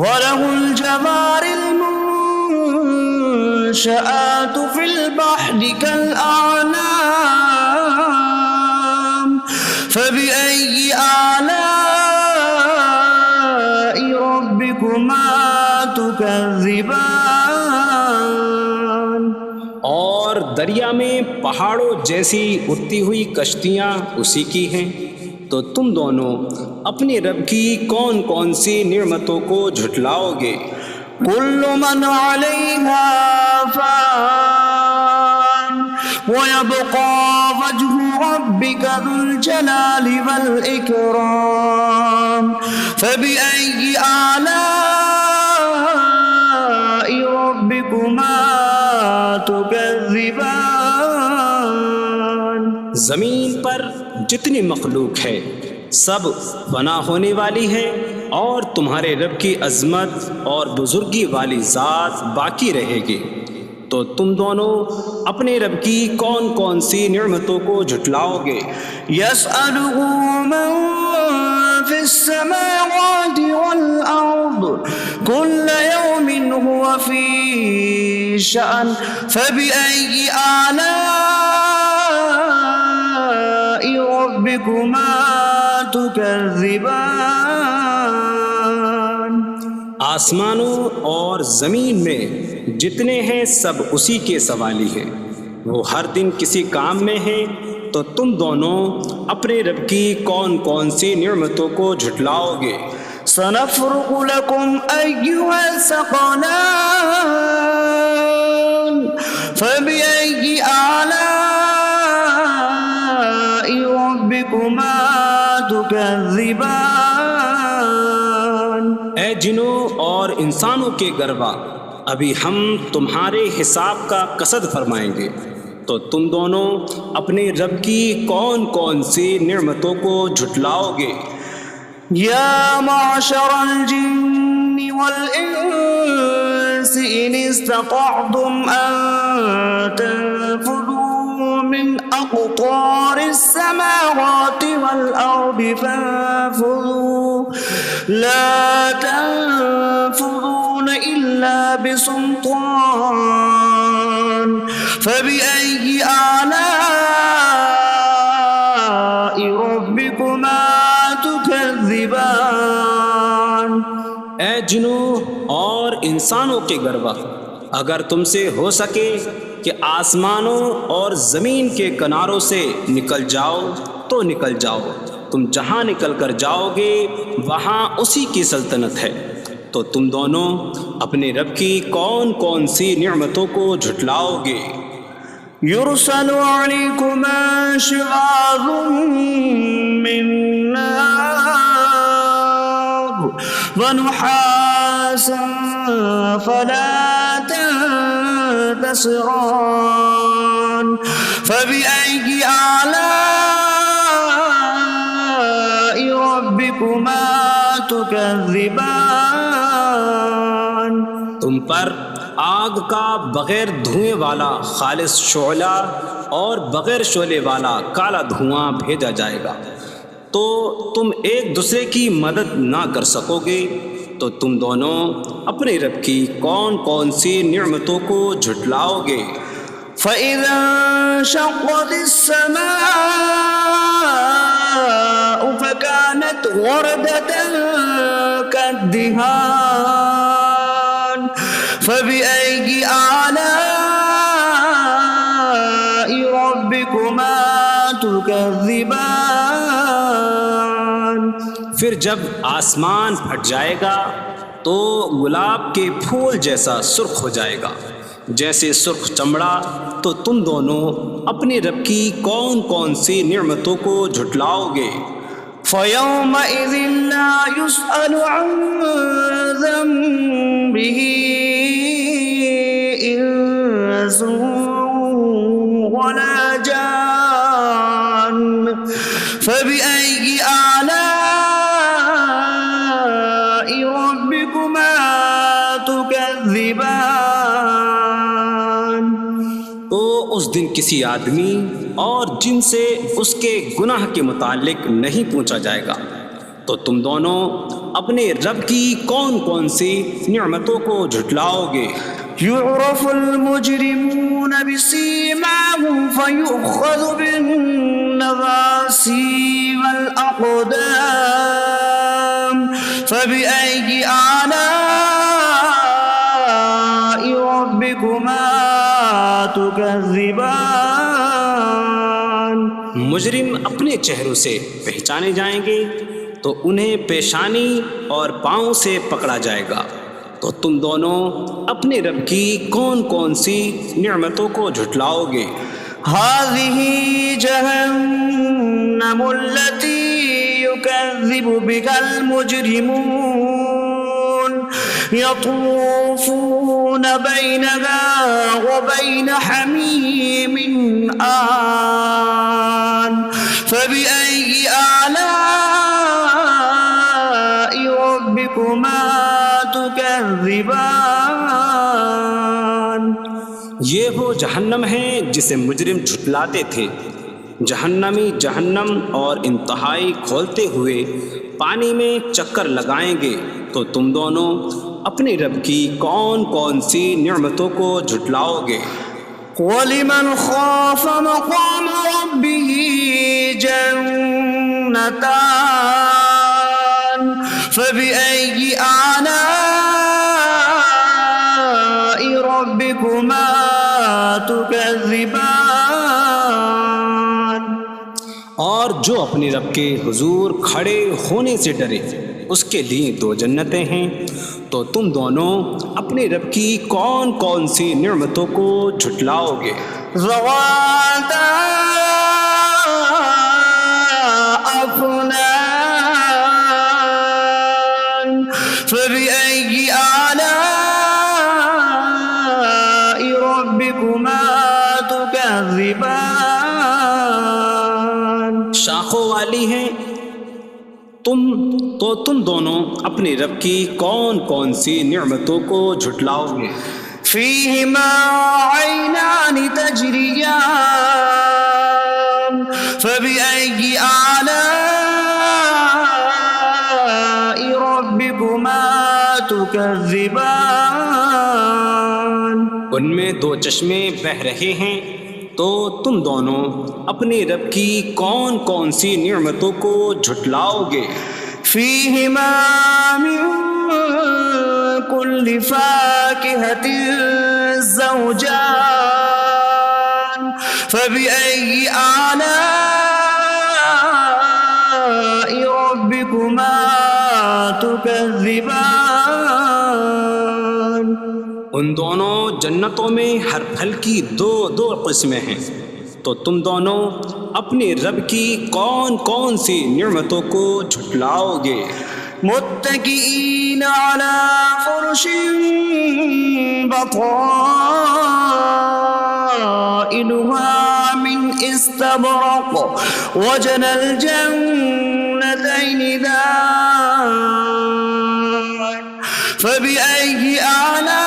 وَلَهُ الْجَوَارِ الْمُنشَآتُ فِي الْبَحْرِ كَالْأَعْلَامِ فَبِأَيِّ آلَاءِ رَبِّكُمَا تُكَذِّبَانِ اور دریا میں پہاڑوں جیسی اڑتی ہوئی کشتیاں اسی کی ہیں، تو تم دونوں اپنے رب کی کون کون سی نعمتوں کو جھٹلاؤ گے؟ كل من عليها فان ويبقى وجه ربك ذو الجلال والإكرام فبأي آلاء ربكما تكذبان زمین پر جتنی مخلوق ہے سب فنا ہونے والی ہے، اور تمہارے رب کی عظمت اور بزرگی والی ذات باقی رہے گی، تو تم دونوں اپنے رب کی کون کون سی نعمتوں کو جھٹلاؤ گے؟ يسأله من في السماوات والأرض كل يوم هو في شأن فبأي آلاء ربكما تكذبان آسمانوں اور زمین میں جتنے ہیں سب اسی کے سوالی ہیں، وہ ہر دن کسی کام میں ہیں، تو تم دونوں اپنے رب کی کون کون سی نعمتوں کو جھٹلاؤ گے؟ سنفرغ لكم أيها الثقلان فبأي آلاء ربكما تكذبان اے جنوں اور انسانوں کے گروا، ابھی ہم تمہارے حساب کا قصد فرمائیں گے، تو تم دونوں اپنے رب کی کون کون سی نعمتوں کو جھٹلاؤ گے؟ يا معشر الجن والإنس إن استطعتم أن تنفذوا من أقطار السماوات والأرض فانفذوا لا تنفذون إلا بسلطان فبأي آلاء ربكما تكذبان اے جنوں اور انسانوں کے گروا، اگر تم سے ہو سکے کہ آسمانوں اور زمین کے کناروں سے نکل جاؤ تو نکل جاؤ، تم جہاں نکل کر جاؤ گے وہاں اسی کی سلطنت ہے، تو تم دونوں اپنے رب کی کون کون سی نعمتوں کو جھٹلاؤ گے؟ يرسل عليكما شواظ من نار ونحاسا فلا تنتصران فبأي آلاء ربكما تكذبان تم پر آگ کا بغیر دھوئیں والا خالص شعلہ اور بغیر شعلے والا کالا دھواں بھیجا جائے گا، تو تم ایک دوسرے کی مدد نہ کر سکو گے، تو تم دونوں اپنے رب کی کون کون سی نعمتوں کو جھٹلاؤ گے؟ فَإِذَا انشَقَّتِ السَّمَاءُ فَكَانَتْ وَرْدَةً كَالدِّهَانِ فَبِأَيِّ آلَاءِ رَبِّكُمَا تُكَذِّبَانِ پھر جب آسمان پھٹ جائے گا تو گلاب کے پھول جیسا سرخ ہو جائے گا، جیسے سرخ چمڑا، تو تم دونوں اپنے رب کی کون کون سی نعمتوں کو جھٹلاؤ گے؟ فَيَوْمَئِذٍ لَا يُسْأَلُ عَنْ ذَنبِهِ به إنس ولا جان فبأي آلاء ربكما تكذبان. تو اس دن کسی آدمی اور جن سے اس کے گناہ کے متعلق نہیں پوچھا جائے گا، تو تم دونوں اپنے رب کی کون کون سی نعمتوں کو جھٹلاؤ گے؟ يعرف المجرمون بسيماهم فيؤخذ بالنواصي والأقدام فبأي آلاء ربكما تكذبان. مجرم اپنے چہروں سے پہچانے جائیں گے تو انہیں پیشانی اور پاؤں سے پکڑا جائے گا. تو تم دونوں اپنے رب کی کون کون سی نعمتوں کو جھٹلاؤ گے؟ هذه جهنم التي يكذب بها المجرمون يطوفون بينها وبين حميم آن فبأي آلاء ربكما تكذبان. یہ وہ جہنم ہے جسے مجرم جھٹلاتے تھے. جہنمی جہنم اور انتہائی کھولتے ہوئے پانی میں چکر لگائیں گے. تو تم دونوں اپنے رب کی کون کون سی نعمتوں کو جھٹلاؤ گے؟ وَلِمَنْ خَافَ مَقَامَ رَبِّهِ جَنَّتَانِ فَبِأَيِّ آلَاءِ رَبِّكُمَا تُكَذِّبَانِ. اور جو اپنے رب کے حضور کھڑے ہونے سے ڈرے اس کے لیے دو جنتیں ہیں. تو تم دونوں اپنے رب کی کون کون سی نعمتوں کو جھٹلاؤ گے؟ ذواتا أفنان فبأي آلاء ربكما تكذبان. شاخوں والی ہیں. تم دونوں اپنے رب کی کون کون سی نعمتوں کو جھٹلاؤ گے؟ فيهما عينان تجريان فبأي آلاء ربكما تكذبان. ان میں دو چشمے بہہ رہے ہیں. تو تم دونوں اپنے رب کی کون کون سی نعمتوں کو جھٹلاؤ گے؟ فيهما من كل فاكهة زوجان فبأي آلاء ربكما تكذبان. ان دونوں جنتوں میں ہر پھل کی دو قسمیں ہیں. تو تم دونوں اپنے رب کی کون کون سی نعمتوں کو جھٹلاؤ گے؟ متكئين على فرش بطائنها من استبرق وجنى الجنتين دان فبأي آلاء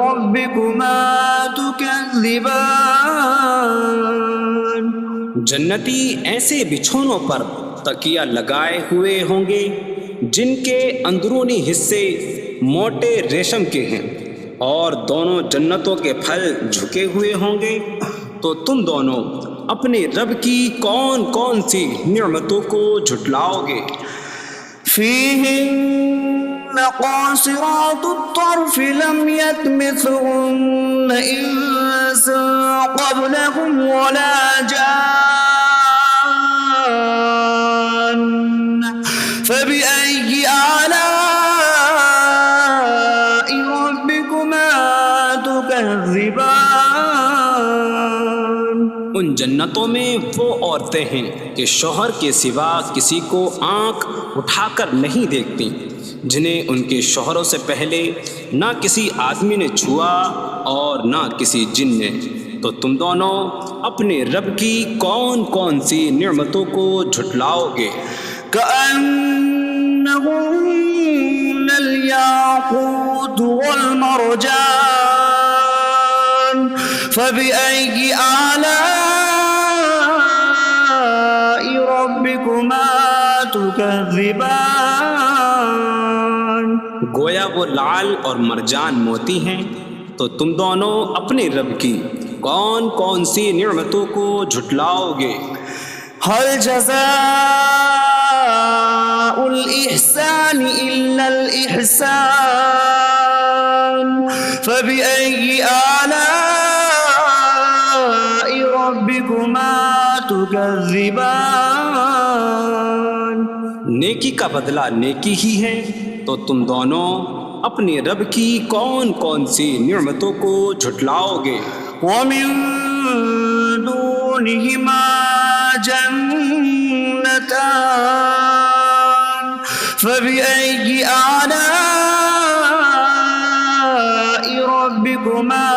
ربكما تكذبان. جنتی ایسے بچھونوں پر تکیہ لگائے ہوئے ہوں گے جن کے اندرونی حصے موٹے ریشم کے ہیں اور دونوں جنتوں کے پھل جھکے ہوئے ہوں گے. تو تم دونوں اپنے رب کی کون کون سی نعمتوں کو جھٹلاؤ گے؟ فيهن قاصرات الطرف لم يطمثهن إنس قبلهم ولا جان فبأي آلاء ربكما تكذبان. ان جنتوں میں وہ عورتیں ہیں کہ شوہر کے سوا کسی کو آنکھ اٹھا کر نہیں دیکھتی، جنہیں ان کے شوہروں سے پہلے نہ کسی آدمی نے چھوا اور نہ کسی جن نے۔ تو تم دونوں اپنے رب کی کون کون سی نعمتوں کو جھٹلاؤ گے؟ كأنهن الياقوت والمرجان فبأي آلاء ربكما تكذبان؟ گویا وہ لعل اور مرجان موتی ہیں۔ تو تم دونوں اپنے رب کی کون کون سی نعمتوں کو جھٹلاؤ گے؟ هل جزاء الإحسان إلا الإحسان فبأي آلاء ربكما تكذبان؟ نیکی کا بدلہ نیکی ہی ہے، تو تم دونوں اپنے رب کی کون کون سی نعمتوں کو جھٹلاؤ گے؟ ومن دونهما جنتان فبأي آلاء ربكما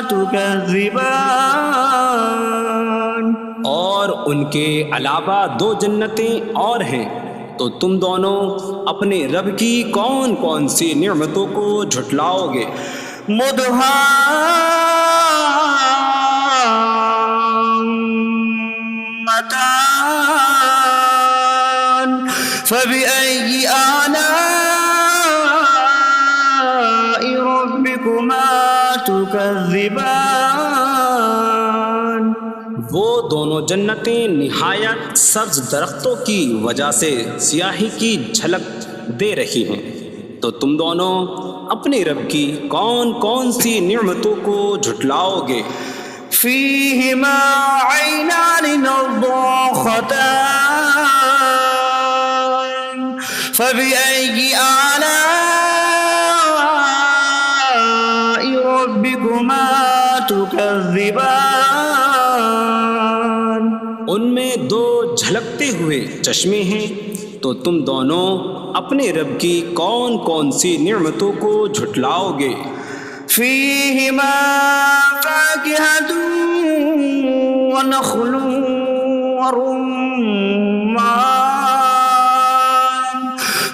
تكذبان؟ اور ان کے علاوہ دو جنتیں اور ہیں، تو تم دونوں اپنے رب کی کون کون سی نعمتوں کو جھٹلاؤ گے؟ مدهامتان فبأي آلاء ربكما تكذبان؟ وہ دونوں جنتیں نہایت سبز درختوں کی وجہ سے سیاہی کی جھلک دے رہی ہیں، تو تم دونوں اپنے رب کی کون کون سی نعمتوں کو جھٹلاؤ گے؟ فيهما عينان نضاختان فبأي آلاء ربكما تكذبان؟ ان میں دو جھلکتے ہوئے چشمے ہیں، تو تم دونوں اپنے رب کی کون کون سی نعمتوں کو جھٹلاؤ گے؟ فيهما فاكهة ونخل ورمان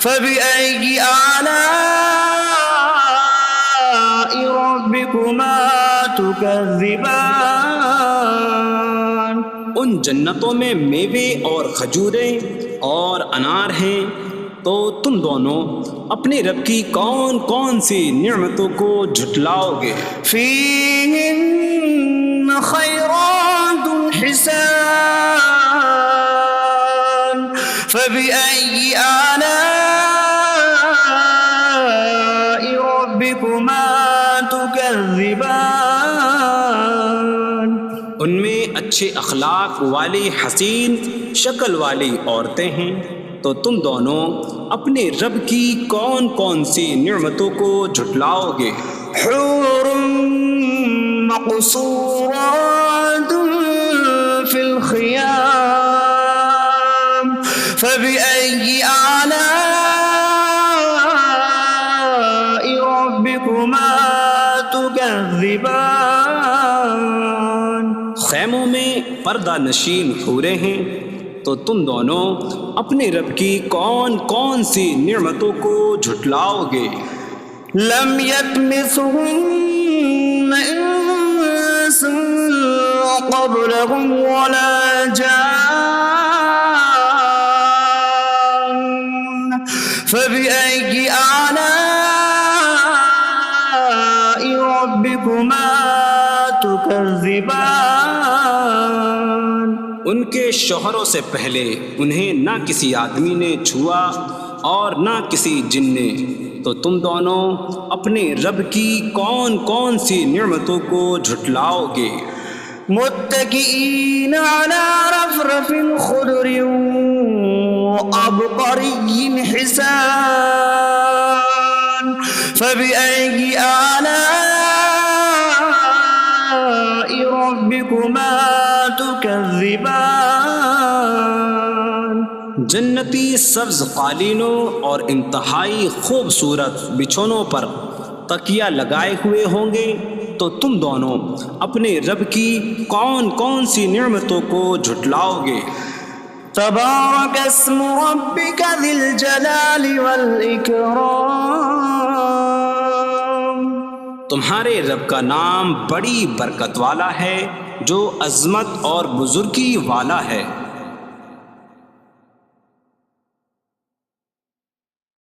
فبأي آلاء ربكما تكذبان؟ ان جنتوں میں میوے اور کھجوریں اور انار ہیں، تو تم دونوں اپنے رب کی کون کون سی نعمتوں کو جھٹلاؤ گے؟ فيهن خيرات حسان فبأي آلاء ربكما تكذبان؟ ان میں اچھے اخلاق والی حسین شکل والی عورتیں ہیں، تو تم دونوں اپنے رب کی کون کون سی نعمتوں کو جھٹلاؤ گے؟ حور مقصورات في الخيام فبأي آلاء ربكما تكذبان؟ خیموں میں پردہ نشین حوریں ہیں، تو تم دونوں اپنے رب کی کون کون سی نعمتوں کو جھٹلاؤ گے؟ لم يطمثهن انس قبلهم ولا جان فبأي آلاء ربكما تكذبان؟ ان کے شوہروں سے پہلے انہیں نہ کسی آدمی نے چھوا اور نہ کسی جن نے، تو تم دونوں اپنے رب کی کون کون سی نعمتوں کو جھٹلاؤ گے؟ متكئين على رفرف خضر وعبقري حسان فبأي آلاء ربكما تكذبان؟ جنتی سبز قالینوں اور انتہائی خوبصورت بچھونوں پر تکیہ لگائے ہوئے ہوں گے، تو تم دونوں اپنے رب کی کون کون سی نعمتوں کو جھٹلاؤ گے؟ تبارک اسم ربک ذی الجلال والاکرام، تمہارے رب کا نام بڑی برکت والا ہے جو عظمت اور بزرگی والا ہے۔